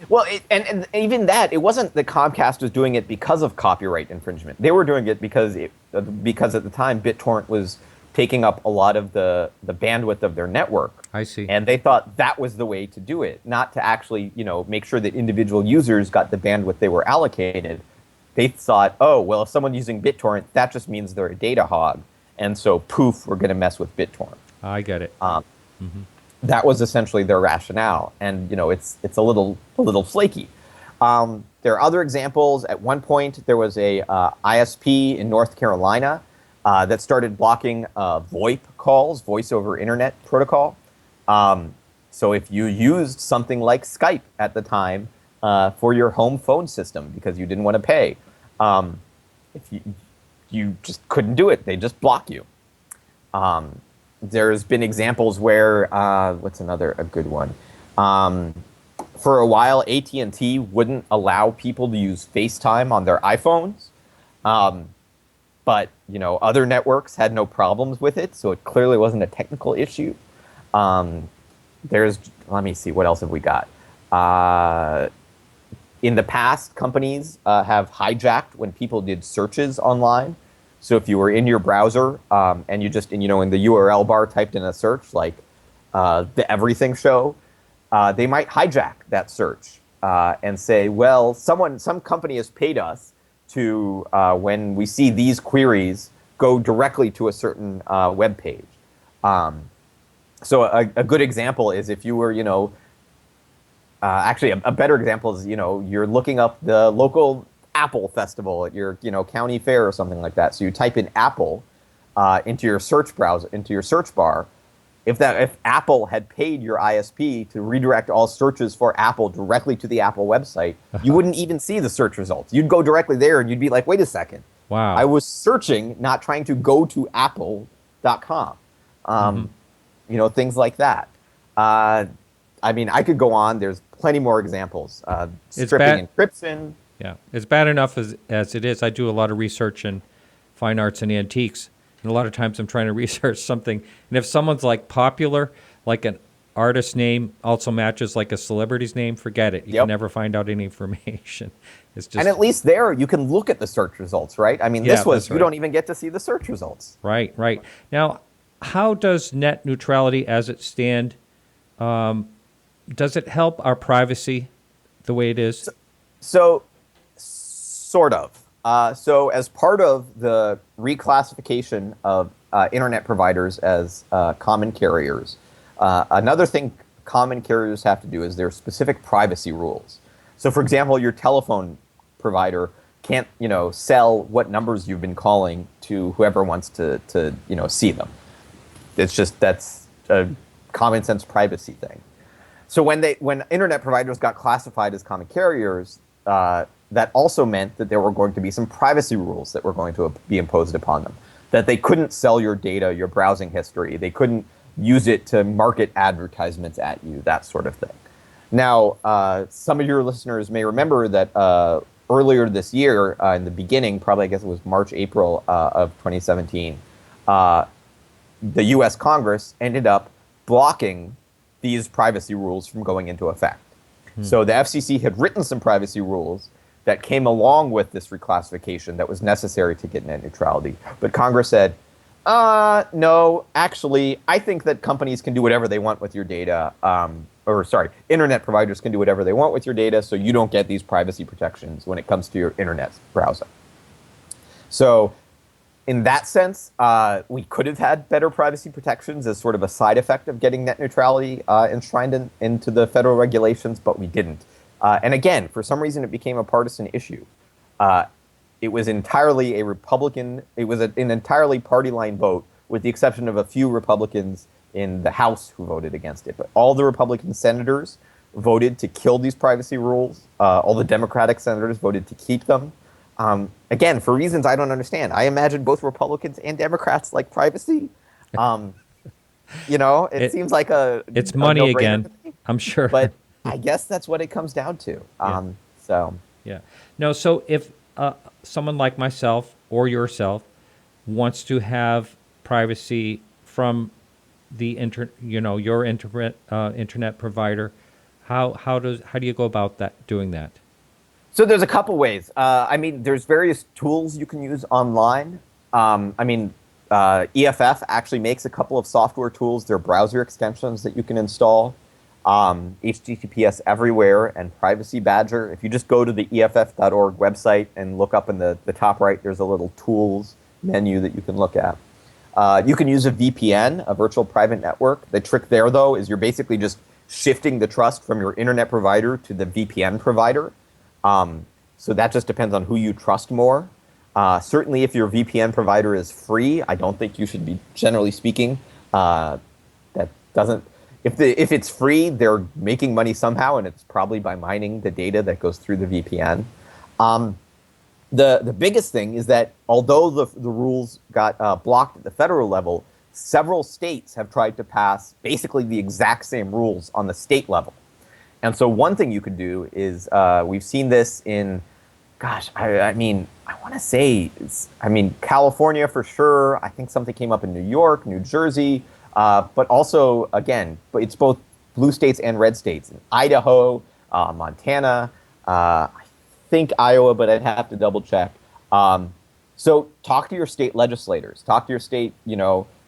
Well, and even that, it wasn't that Comcast was doing it because of copyright infringement. They were doing it because at the time BitTorrent was taking up a lot of the bandwidth of their network. I see. And they thought that was the way to do it, not to actually, make sure that individual users got the bandwidth they were allocated. They thought, oh, well, if someone's using BitTorrent, that just means they're a data hog. And so, poof, we're going to mess with BitTorrent. I get it. That was essentially their rationale, and it's a little flaky. There are other examples. At one point, there was a ISP in North Carolina that started blocking VoIP calls, voice over internet protocol. So if you used something like Skype at the time for your home phone system because you didn't want to pay, if you just couldn't do it. They just block you. There's been examples where, what's a good one? For a while, AT&T wouldn't allow people to use FaceTime on their iPhones. But, other networks had no problems with it, so it clearly wasn't a technical issue. Let me see, what else have we got? In the past, companies have hijacked when people did searches online. So if you were in your browser and you just, in the URL bar typed in a search like the Everything Show, they might hijack that search and say, well, some company has paid us to, when we see these queries, go directly to a certain web page. So a good example is if you were, actually a better example is, you're looking up the local Apple festival at your, county fair or something like that. So you type in Apple into your search browser, into your search bar. If Apple had paid your ISP to redirect all searches for Apple directly to the Apple website, you wouldn't even see the search results. You'd go directly there and you'd be like, wait a second. Wow. I was searching, not trying to go to apple.com. Things like that. I mean, I could go on. There's plenty more examples. Stripping encryption. Yeah, it's bad enough as it is. I do a lot of research in fine arts and antiques, and a lot of times I'm trying to research something, and if someone's like popular, like an artist's name also matches like a celebrity's name, forget it. You can never find out any information. It's just, and at least there you can look at the search results, right? I mean, this was, you don't even get to see the search results. Right. Now, how does net neutrality as it stand, does it help our privacy the way it is? So sort of. So as part of the reclassification of internet providers as common carriers, another thing common carriers have to do is there are specific privacy rules. So for example, your telephone provider can't, sell what numbers you've been calling to whoever wants to see them. It's just, that's a common sense privacy thing. So when internet providers got classified as common carriers, that also meant that there were going to be some privacy rules that were going to be imposed upon them. That they couldn't sell your data, your browsing history. They couldn't use it to market advertisements at you, that sort of thing. Now, some of your listeners may remember that earlier this year, in the beginning, probably I guess it was March, April of 2017, the US Congress ended up blocking these privacy rules from going into effect. So the FCC had written some privacy rules that came along with this reclassification that was necessary to get net neutrality. But Congress said, no, actually, I think that companies can do whatever they want with your data, internet providers can do whatever they want with your data, so you don't get these privacy protections when it comes to your internet browser. So in that sense, we could have had better privacy protections as sort of a side effect of getting net neutrality enshrined into the federal regulations, but we didn't. And again, for some reason, it became a partisan issue. It was entirely a Republican, it was an entirely party line vote, with the exception of a few Republicans in the House who voted against it. But all the Republican senators voted to kill these privacy rules. All the Democratic senators voted to keep them. Again, for reasons I don't understand. I imagine both Republicans and Democrats like privacy. It seems like it's money no-brainer again, to me. I'm sure. But I guess that's what it comes down to. No, so if someone like myself or yourself wants to have privacy from the your internet provider, how do you go about doing that? So there's a couple ways. There's various tools you can use online. EFF actually makes a couple of software tools. They're browser extensions that you can install. HTTPS Everywhere and Privacy Badger. If you just go to the EFF.org website and look up in the top right, there's a little tools menu that you can look at. You can use a VPN, a virtual private network. The trick there, though, is you're basically just shifting the trust from your internet provider to the VPN provider. So that just depends on who you trust more. Certainly, if your VPN provider is free, I don't think you should be, generally speaking, if it's free, they're making money somehow, and it's probably by mining the data that goes through the VPN. The biggest thing is that although the rules got blocked at the federal level, several states have tried to pass basically the exact same rules on the state level. And so one thing you could do is, we've seen this in, I want to say, California for sure. I think something came up in New York, New Jersey, but also, again, it's both blue states and red states. In Idaho, Montana, I think Iowa, but I'd have to double check. So talk to your state legislators, talk to your state,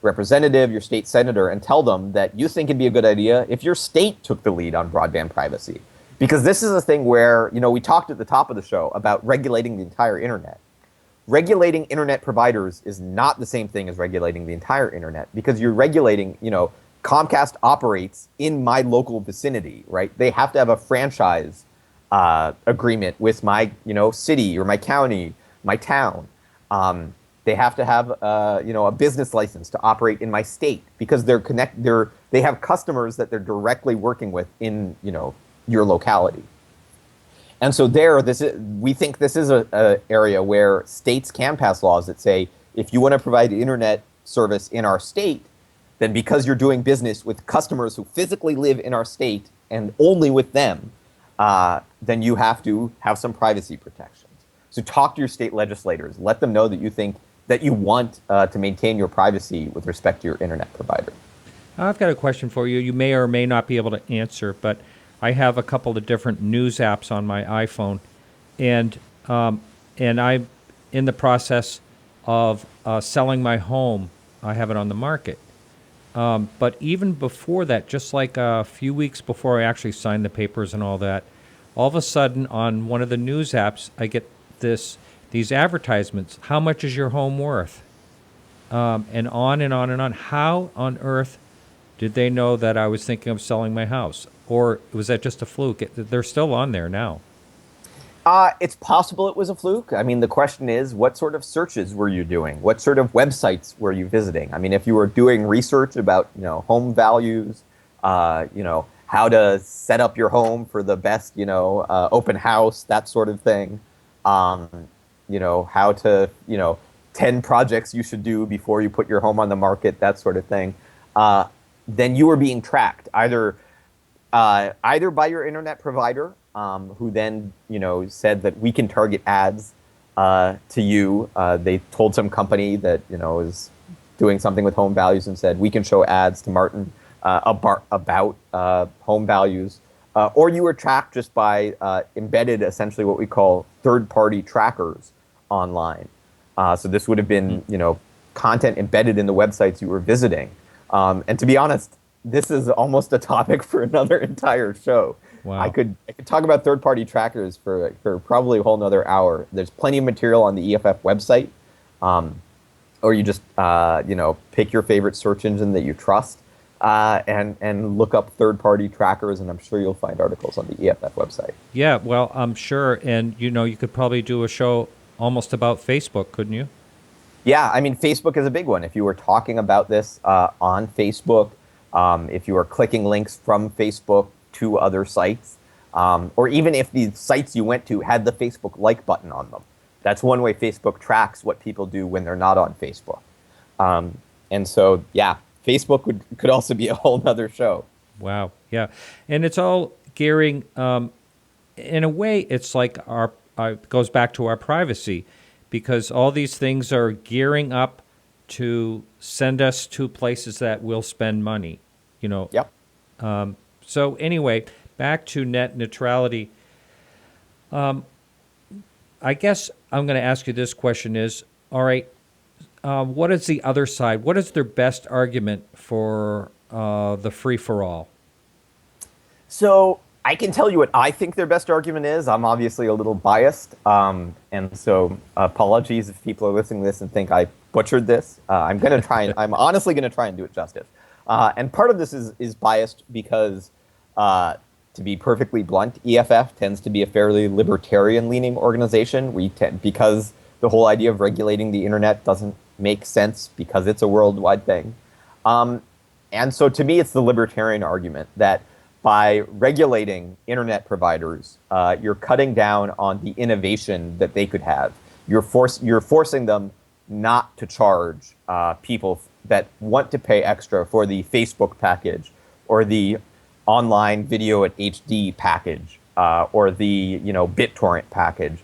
representative, your state senator, and tell them that you think it'd be a good idea if your state took the lead on broadband privacy. Because this is a thing where, we talked at the top of the show about regulating the entire internet. Regulating internet providers is not the same thing as regulating the entire internet, because you're regulating, Comcast operates in my local vicinity, right? They have to have a franchise agreement with my, city or my county, my town. They They have to have a business license to operate in my state because they have customers that they're directly working with in your locality. And so we think this is a area where states can pass laws that say if you want to provide internet service in our state, then because you're doing business with customers who physically live in our state and only with them, then you have to have some privacy protections. So talk to your state legislators. Let them know that you think that you want to maintain your privacy with respect to your internet provider. I've got a question for you. You may or may not be able to answer, but I have a couple of different news apps on my iPhone, and I'm in the process of selling my home. I have it on the market. But even before that, just like a few weeks before I actually signed the papers and all that, all of a sudden on one of the news apps, I get these advertisements. How much is your home worth? And on and on and on. How on earth did they know that I was thinking of selling my house? Or was that just a fluke? They're still on there now. It's possible it was a fluke. I mean, the question is, what sort of searches were you doing? What sort of websites were you visiting? I mean, if you were doing research about, home values, how to set up your home for the best, open house, that sort of thing. How to, 10 projects you should do before you put your home on the market, that sort of thing. Then you were being tracked either by your internet provider, who then, said that we can target ads to you. They told some company that, is doing something with home values and said, we can show ads to Martin about home values. Or you were tracked just by embedded, essentially what we call third-party trackers online. So this would have been, content embedded in the websites you were visiting. And to be honest, this is almost a topic for another entire show. Wow. I could talk about third-party trackers for probably a whole nother hour. There's plenty of material on the EFF website, or you just pick your favorite search engine that you trust and look up third-party trackers, and I'm sure you'll find articles on the EFF website. Yeah, well, I'm sure, and you could probably do a show almost about Facebook, couldn't you? Yeah, I mean, Facebook is a big one. If you were talking about this on Facebook, if you were clicking links from Facebook to other sites, or even if the sites you went to had the Facebook like button on them. That's one way Facebook tracks what people do when they're not on Facebook. And so, yeah, Facebook could also be a whole nother show. Wow, yeah. And it's all gearing, in a way, it's like it goes back to our privacy, because all these things are gearing up to send us to places that will spend money, Yep. So anyway, back to net neutrality. I guess I'm going to ask you this question is, all right, what is the other side? What is their best argument for the free-for-all? So I can tell you what I think their best argument is. I'm obviously a little biased, and so apologies if people are listening to this and think I butchered this. I'm honestly going to try and do it justice. And part of this is biased because, to be perfectly blunt, EFF tends to be a fairly libertarian-leaning organization. Because the whole idea of regulating the internet doesn't make sense because it's a worldwide thing. And so to me, it's the libertarian argument that by regulating internet providers, you're cutting down on the innovation that they could have. You're forcing them not to charge people that want to pay extra for the Facebook package or the online video at HD package or the BitTorrent package.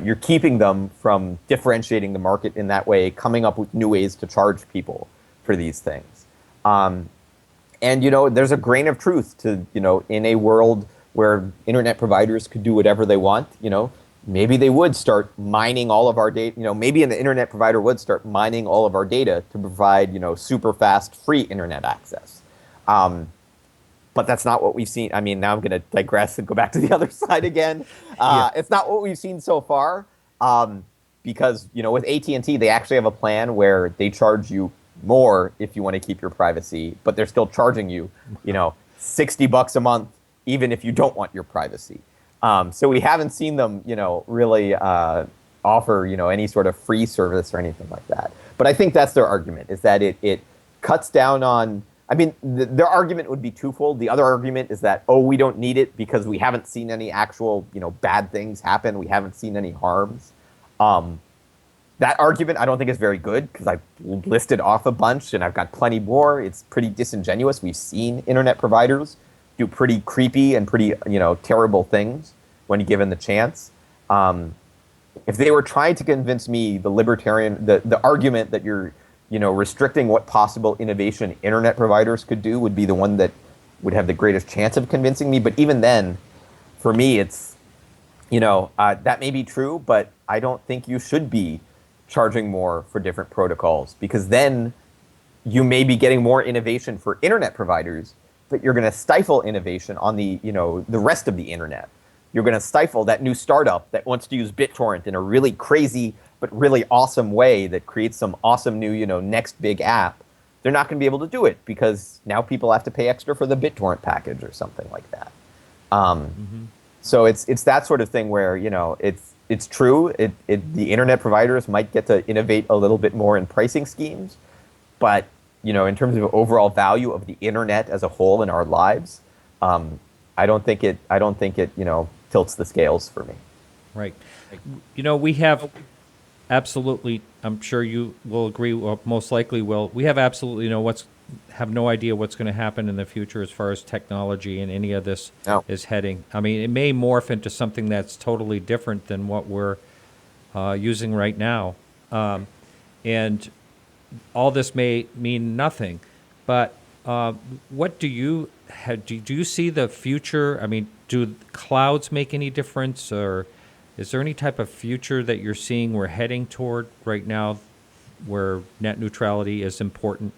You're keeping them from differentiating the market in that way, coming up with new ways to charge people for these things. And there's a grain of truth to in a world where internet providers could do whatever they want. Maybe they would start mining all of our data. Maybe an internet provider would start mining all of our data to provide, super fast, free internet access. But that's not what we've seen. I mean, now I'm going to digress and go back to the other side again. It's not what we've seen so far because, with AT&T, they actually have a plan where they charge you more if you want to keep your privacy, but they're still charging you, $60 a month, even if you don't want your privacy. So we haven't seen them, really offer, any sort of free service or anything like that. But I think that's their argument, is that it cuts down on. I mean, their argument would be twofold. The other argument is that, oh, we don't need it because we haven't seen any actual, bad things happen. We haven't seen any harms. That argument I don't think is very good because I've listed off a bunch and I've got plenty more. It's pretty disingenuous. We've seen internet providers do pretty creepy and pretty, terrible things when given the chance. If they were trying to convince me, the libertarian, the argument that you're, restricting what possible innovation internet providers could do would be the one that would have the greatest chance of convincing me. But even then, for me, it's, that may be true, but I don't think you should be charging more for different protocols, because then you may be getting more innovation for internet providers, but you're going to stifle innovation on the, the rest of the internet. You're going to stifle that new startup that wants to use BitTorrent in a really crazy but really awesome way that creates some awesome new, next big app. They're not going to be able to do it because now people have to pay extra for the BitTorrent package or something like that. So it's that sort of thing where, it's true. The internet providers might get to innovate a little bit more in pricing schemes, but in terms of overall value of the internet as a whole in our lives, I don't think it tilts the scales for me. Right. We have absolutely, I'm sure you will agree, or most likely will, we have absolutely have no idea what's going to happen in the future as far as technology and any of this is heading. I mean, it may morph into something that's totally different than what we're using right now. And all this may mean nothing. But what do you see the future? I mean, do clouds make any difference, or is there any type of future that you're seeing we're heading toward right now where net neutrality is important?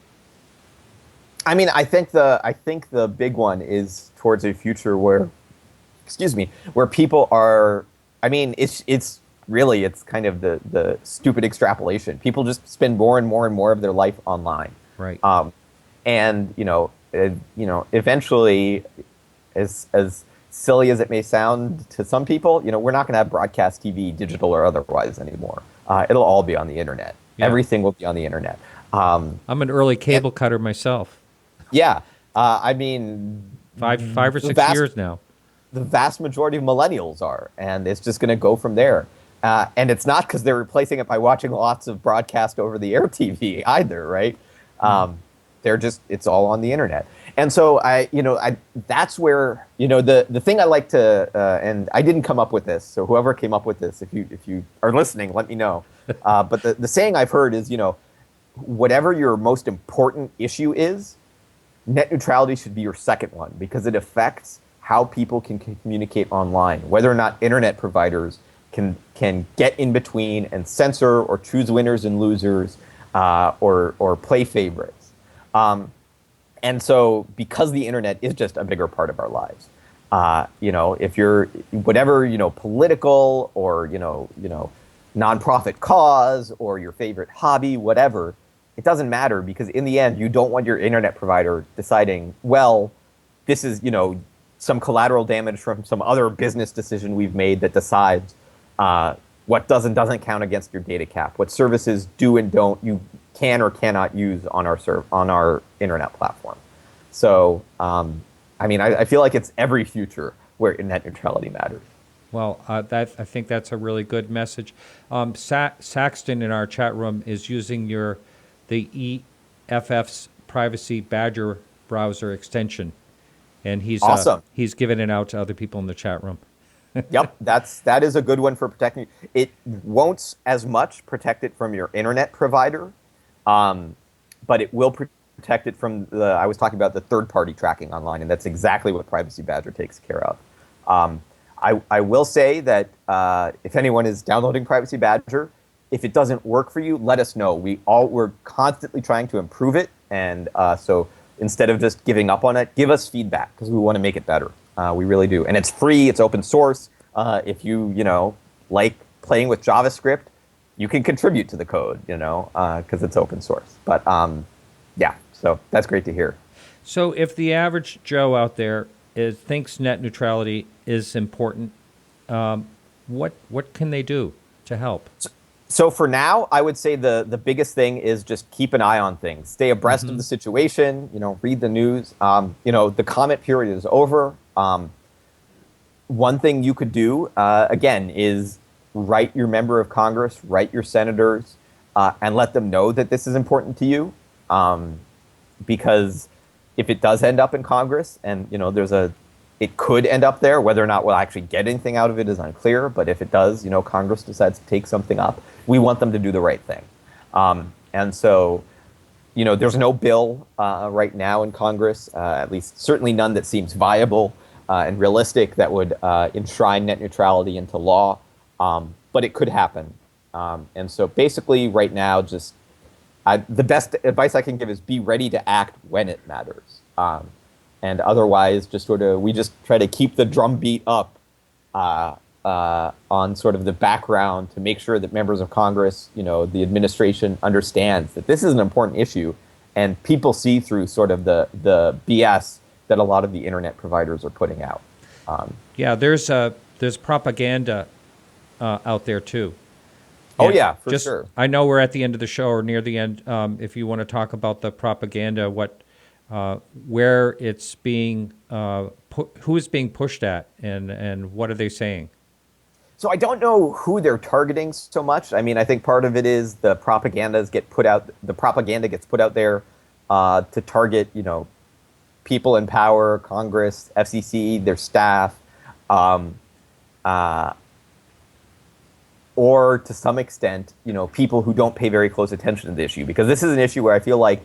I mean, I think the big one is towards a future where, where people are. I mean, it's kind of the stupid extrapolation. People just spend more and more and more of their life online, right? And eventually, as silly as it may sound to some people, we're not going to have broadcast TV, digital or otherwise, anymore. It'll all be on the internet. Yeah. Everything will be on the internet. I'm an early cable cutter myself. Yeah, I mean, five or 6 years now. The vast majority of millennials are, and it's just going to go from there. And it's not because they're replacing it by watching lots of broadcast over the air TV either, right? It's all on the internet. And so that's where, the thing I like to, and I didn't come up with this, so whoever came up with this, if you are listening, let me know. But the saying I've heard is, whatever your most important issue is, net neutrality should be your second one, because it affects how people can communicate online, whether or not internet providers can get in between and censor or choose winners and losers, or play favorites. And so, because the internet is just a bigger part of our lives, if you're whatever political or nonprofit cause or your favorite hobby, whatever, it doesn't matter, because in the end, you don't want your internet provider deciding, well, this is some collateral damage from some other business decision we've made that decides what does and doesn't count against your data cap, what services do and don't you can or cannot use on our internet platform. So, I feel like it's every future where net neutrality matters. Well, I think that's a really good message. Saxton in our chat room is using the EFF's Privacy Badger browser extension, and he's awesome. He's giving it out to other people in the chat room. Yep, that is a good one for protecting. It won't as much protect it from your internet provider, but it will protect it from I was talking about the third-party tracking online, and that's exactly what Privacy Badger takes care of. I will say that if anyone is downloading Privacy Badger, if it doesn't work for you, let us know. We're constantly trying to improve it, and so instead of just giving up on it, give us feedback, because we want to make it better. We really do. And it's free, it's open source. If you like playing with JavaScript, you can contribute to the code, because it's open source. But yeah, so that's great to hear. So if the average Joe out there thinks net neutrality is important, what can they do? to help? So for now, I would say the biggest thing is just keep an eye on things, stay abreast of the situation. Read the news. The comment period is over. One thing you could do again is write your member of Congress, write your senators, and let them know that this is important to you. Because if it does end up in Congress, and it could end up there, whether or not we'll actually get anything out of it is unclear. But if it does, Congress decides to take something up, we want them to do the right thing. And so, there's no bill right now in Congress, at least certainly none that seems viable and realistic that would enshrine net neutrality into law. But it could happen. And so basically right now, just the best advice I can give is be ready to act when it matters. And otherwise, we just try to keep the drumbeat up on sort of the background to make sure that members of Congress, the administration understands that this is an important issue, and people see through sort of the BS that a lot of the internet providers are putting out. There's propaganda out there too. Oh, And yeah, for sure. I know we're at the end of the show or near the end. If you want to talk about the propaganda, where it's being, who is being pushed at, and what are they saying? So I don't know who they're targeting so much. I mean, I think part of it is the propaganda gets put out there to target, people in power, Congress, FCC, their staff, or to some extent, people who don't pay very close attention to the issue. Because this is an issue where I feel like,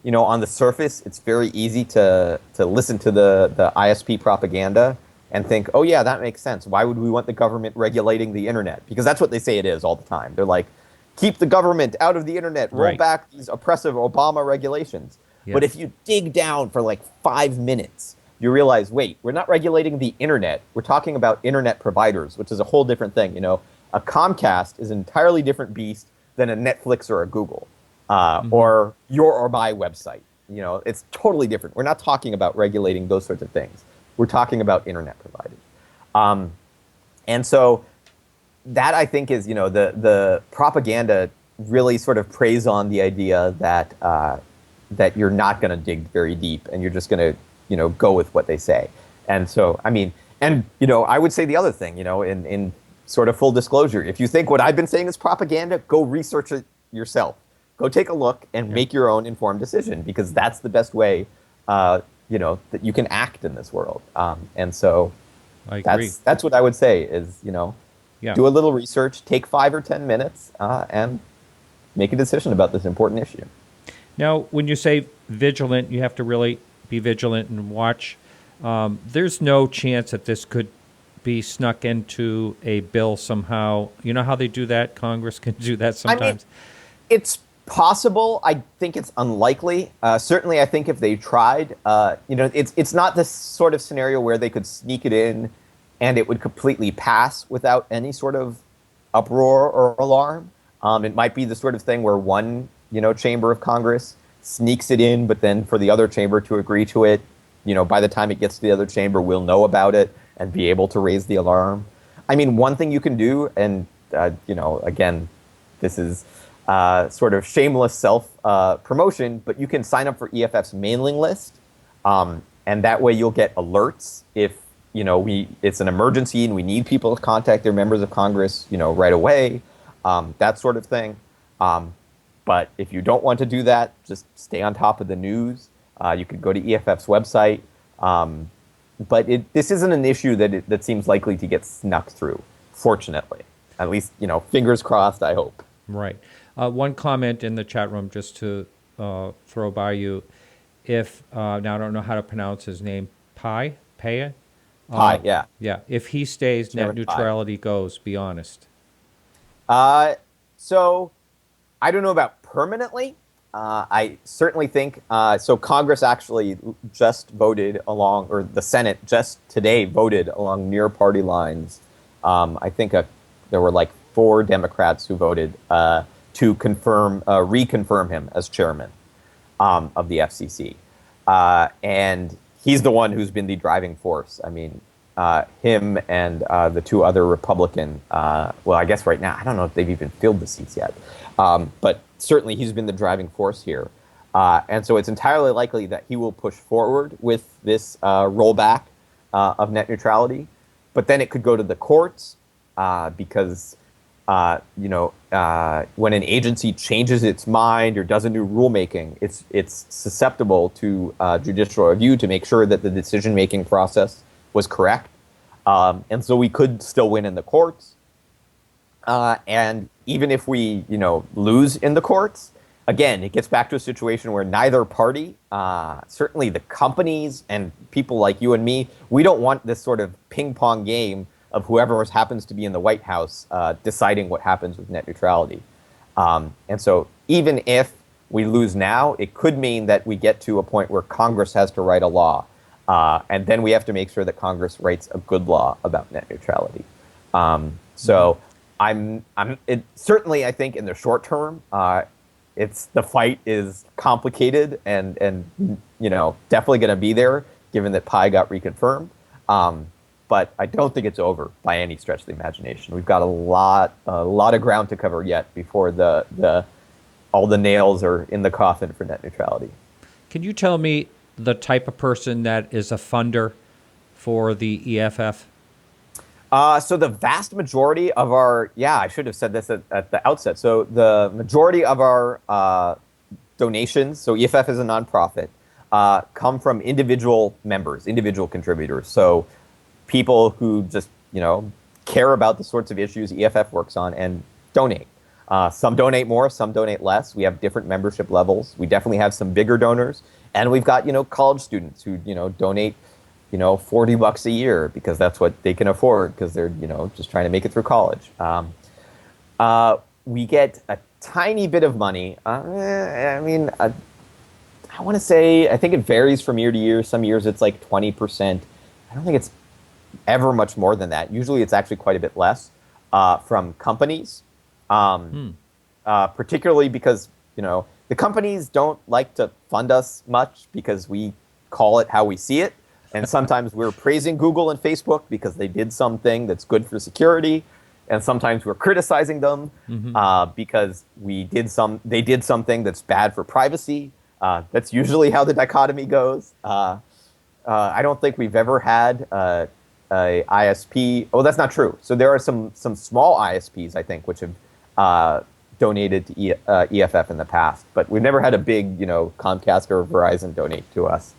on the surface, it's very easy to listen to the ISP propaganda and think, oh yeah, that makes sense. Why would we want the government regulating the internet? Because that's what they say it is all the time. They're like, keep the government out of the internet, roll back these oppressive Obama regulations. Yes. But if you dig down for like 5 minutes, you realize, wait, we're not regulating the internet. We're talking about internet providers, which is a whole different thing. A Comcast is an entirely different beast than a Netflix or a Google or your or my website. It's totally different. We're not talking about regulating those sorts of things. We're talking about internet providers. And so that, I think, is, the propaganda really sort of preys on the idea that that you're not going to dig very deep and you're just going to, go with what they say. And so, I mean, and, I would say the other thing, in sort of full disclosure, if you think what I've been saying is propaganda, go research it yourself. Go take a look and make your own informed decision, because that's the best way, that you can act in this world. And so I agree. That's what I would say is, do a little research, take 5 or 10 minutes, and make a decision about this important issue. Now, when you say vigilant, you have to really be vigilant and watch. There's no chance that this could be snuck into a bill somehow. You know how they do that? Congress can do that sometimes. I mean, it's possible. I think it's unlikely. Certainly, I think if they tried, it's not this sort of scenario where they could sneak it in and it would completely pass without any sort of uproar or alarm. It might be the sort of thing where one, chamber of Congress sneaks it in, but then for the other chamber to agree to it, by the time it gets to the other chamber, we'll know about it and be able to raise the alarm. I mean, one thing you can do, and, again, this is sort of shameless self-promotion, but you can sign up for EFF's mailing list, and that way you'll get alerts if, it's an emergency and we need people to contact their members of Congress, right away, that sort of thing. But if you don't want to do that, just stay on top of the news. You could go to EFF's website. But this isn't an issue that seems likely to get snuck through, fortunately. At least, fingers crossed, I hope. Right. One comment in the chat room, just to throw by you. If, now I don't know how to pronounce his name, Paya? Yeah. Yeah. If he stays, Chairman net neutrality goes, be honest. So I don't know about permanently. I certainly think, so Congress actually just voted along, or the Senate just today voted along near party lines. I think there were like 4 Democrats who voted to reconfirm him as chairman of the FCC. And he's the one who's been the driving force. I mean, him and the two other Republican, well, I guess right now, I don't know if they've even filled the seats yet, but certainly he's been the driving force here. And so it's entirely likely that he will push forward with this rollback of net neutrality, but then it could go to the courts because when an agency changes its mind or does a new rulemaking, it's susceptible to judicial review to make sure that the decision-making process was correct. And so we could still win in the courts. And even if we, lose in the courts, again, it gets back to a situation where neither party, certainly the companies and people like you and me, we don't want this sort of ping-pong game of whoever happens to be in the White House deciding what happens with net neutrality. And so even if we lose now, it could mean that we get to a point where Congress has to write a law. And then we have to make sure that Congress writes a good law about net neutrality. So certainly, I think in the short term, the fight is complicated and definitely going to be there, given that Pi got reconfirmed. But I don't think it's over by any stretch of the imagination. We've got a lot of ground to cover yet before all the nails are in the coffin for net neutrality. Can you tell me the type of person that is a funder for the EFF? So the vast majority of I should have said this at the outset. So the majority of our donations, so EFF is a nonprofit, come from individual members, individual contributors. So people who just, care about the sorts of issues EFF works on and donate. Some donate more, some donate less. We have different membership levels. We definitely have some bigger donors. And we've got, college students who, donate, $40 a year because that's what they can afford because they're, just trying to make it through college. We get a tiny bit of money. I want to say, I think it varies from year to year. Some years it's like 20%. I don't think it's ever much more than that. Usually it's actually quite a bit less from companies, particularly because, the companies don't like to fund us much because we call it how we see it. And sometimes we're praising Google and Facebook because they did something that's good for security. And sometimes we're criticizing them because they did something that's bad for privacy. That's usually how the dichotomy goes. I don't think we've ever had a ISP. Oh, that's not true. So there are some small ISPs, I think, which have donated to EFF in the past. But we've never had a big, Comcast or Verizon donate to us,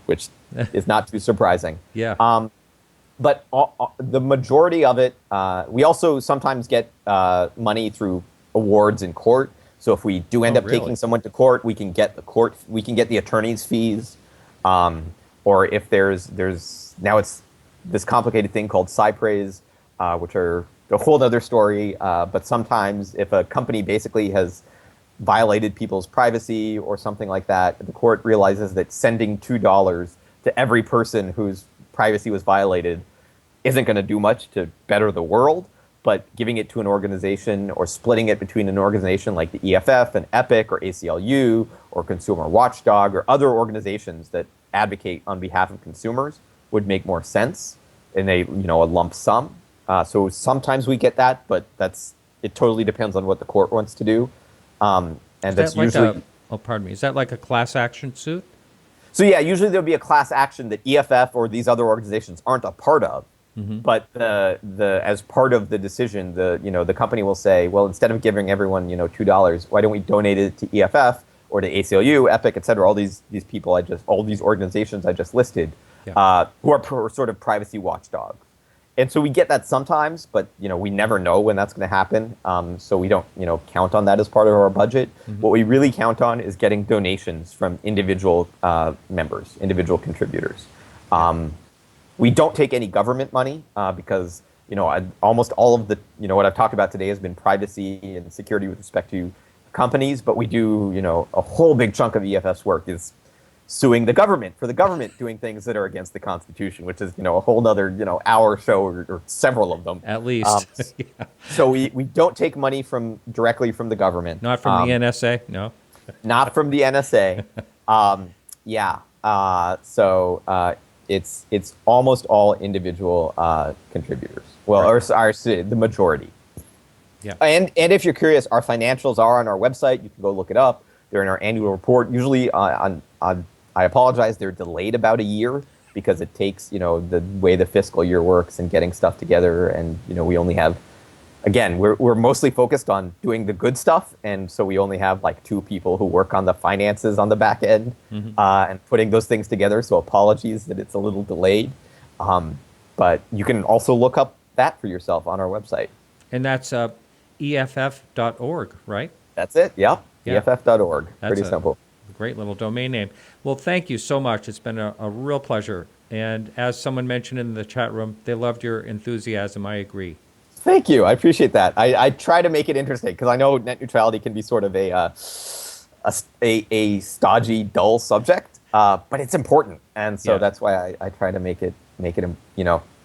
which is not too surprising. Yeah. But the majority of it, we also sometimes get money through awards in court. So if we do end up taking someone to court, we can get the attorney's fees. Or if there's now it's this complicated thing called cypraise, which are a whole other story. But sometimes if a company basically has violated people's privacy or something like that, the court realizes that sending $2 to every person whose privacy was violated isn't going to do much to better the world, but giving it to an organization or splitting it between an organization like the EFF and EPIC or ACLU or Consumer Watchdog or other organizations that advocate on behalf of consumers would make more sense in a lump sum. So sometimes we get that, but it totally depends on what the court wants to do. And that's usually pardon me. Is that like a class action suit? So yeah, usually there'll be a class action that EFF or these other organizations aren't a part of, but as part of the decision, the company will say, well, instead of giving everyone $2, why don't we donate it to EFF or to ACLU, EPIC, et cetera, all these people all these organizations I just listed, who are sort of privacy watchdogs. And so we get that sometimes, but we never know when that's going to happen. So we don't count on that as part of our budget. What we really count on is getting donations from individual members, individual contributors. We don't take any government money because almost all of the what I've talked about today has been privacy and security with respect to companies. But we do a whole big chunk of EFF's work is suing the government for the government doing things that are against the Constitution, which is a whole nother hour show or several of them at least. So we don't take money directly from the government. Not from the NSA, no. Not from the NSA. it's almost all individual contributors. Well, Right. or the majority. Yeah. And if you're curious, our financials are on our website. You can go look it up. They're in our annual report. Usually, I apologize, they're delayed about a year because it takes, the way the fiscal year works and getting stuff together. And, we only have, again, we're mostly focused on doing the good stuff. And so we only have like 2 people who work on the finances on the back end and putting those things together. So apologies that it's a little delayed. But you can also look up that for yourself on our website. And that's EFF.org, right? That's it. Yep. Yeah. EFF.org. That's Pretty a simple. great little domain name. Well, thank you so much. It's been a real pleasure. And as someone mentioned in the chat room, they loved your enthusiasm. I agree. Thank you. I appreciate that. I try to make it interesting because I know net neutrality can be sort of a stodgy, dull subject, but it's important, and so Yeah. that's why I try to make it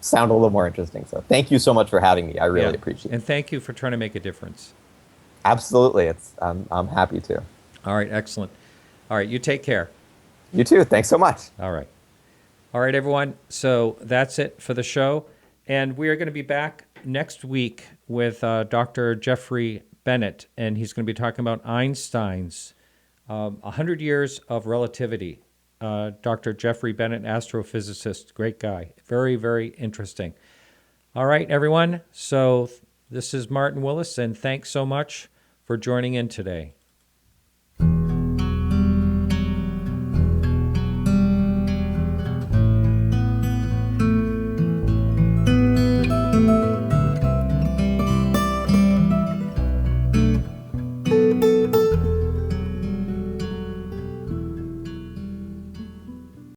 sound a little more interesting. So thank you so much for having me. I really appreciate And it. thank you for trying to make a difference. Absolutely. I'm happy to. All right, excellent. All right, you take care. You too. Thanks so much. All right. All right, everyone. So that's it for the show. And we are going to be back next week with Dr. Jeffrey Bennett, and he's going to be talking about Einstein's 100 Years of Relativity. Dr. Jeffrey Bennett, astrophysicist, great guy. Very, very interesting. All right, everyone. So this is Martin Willis, and thanks so much for joining in today.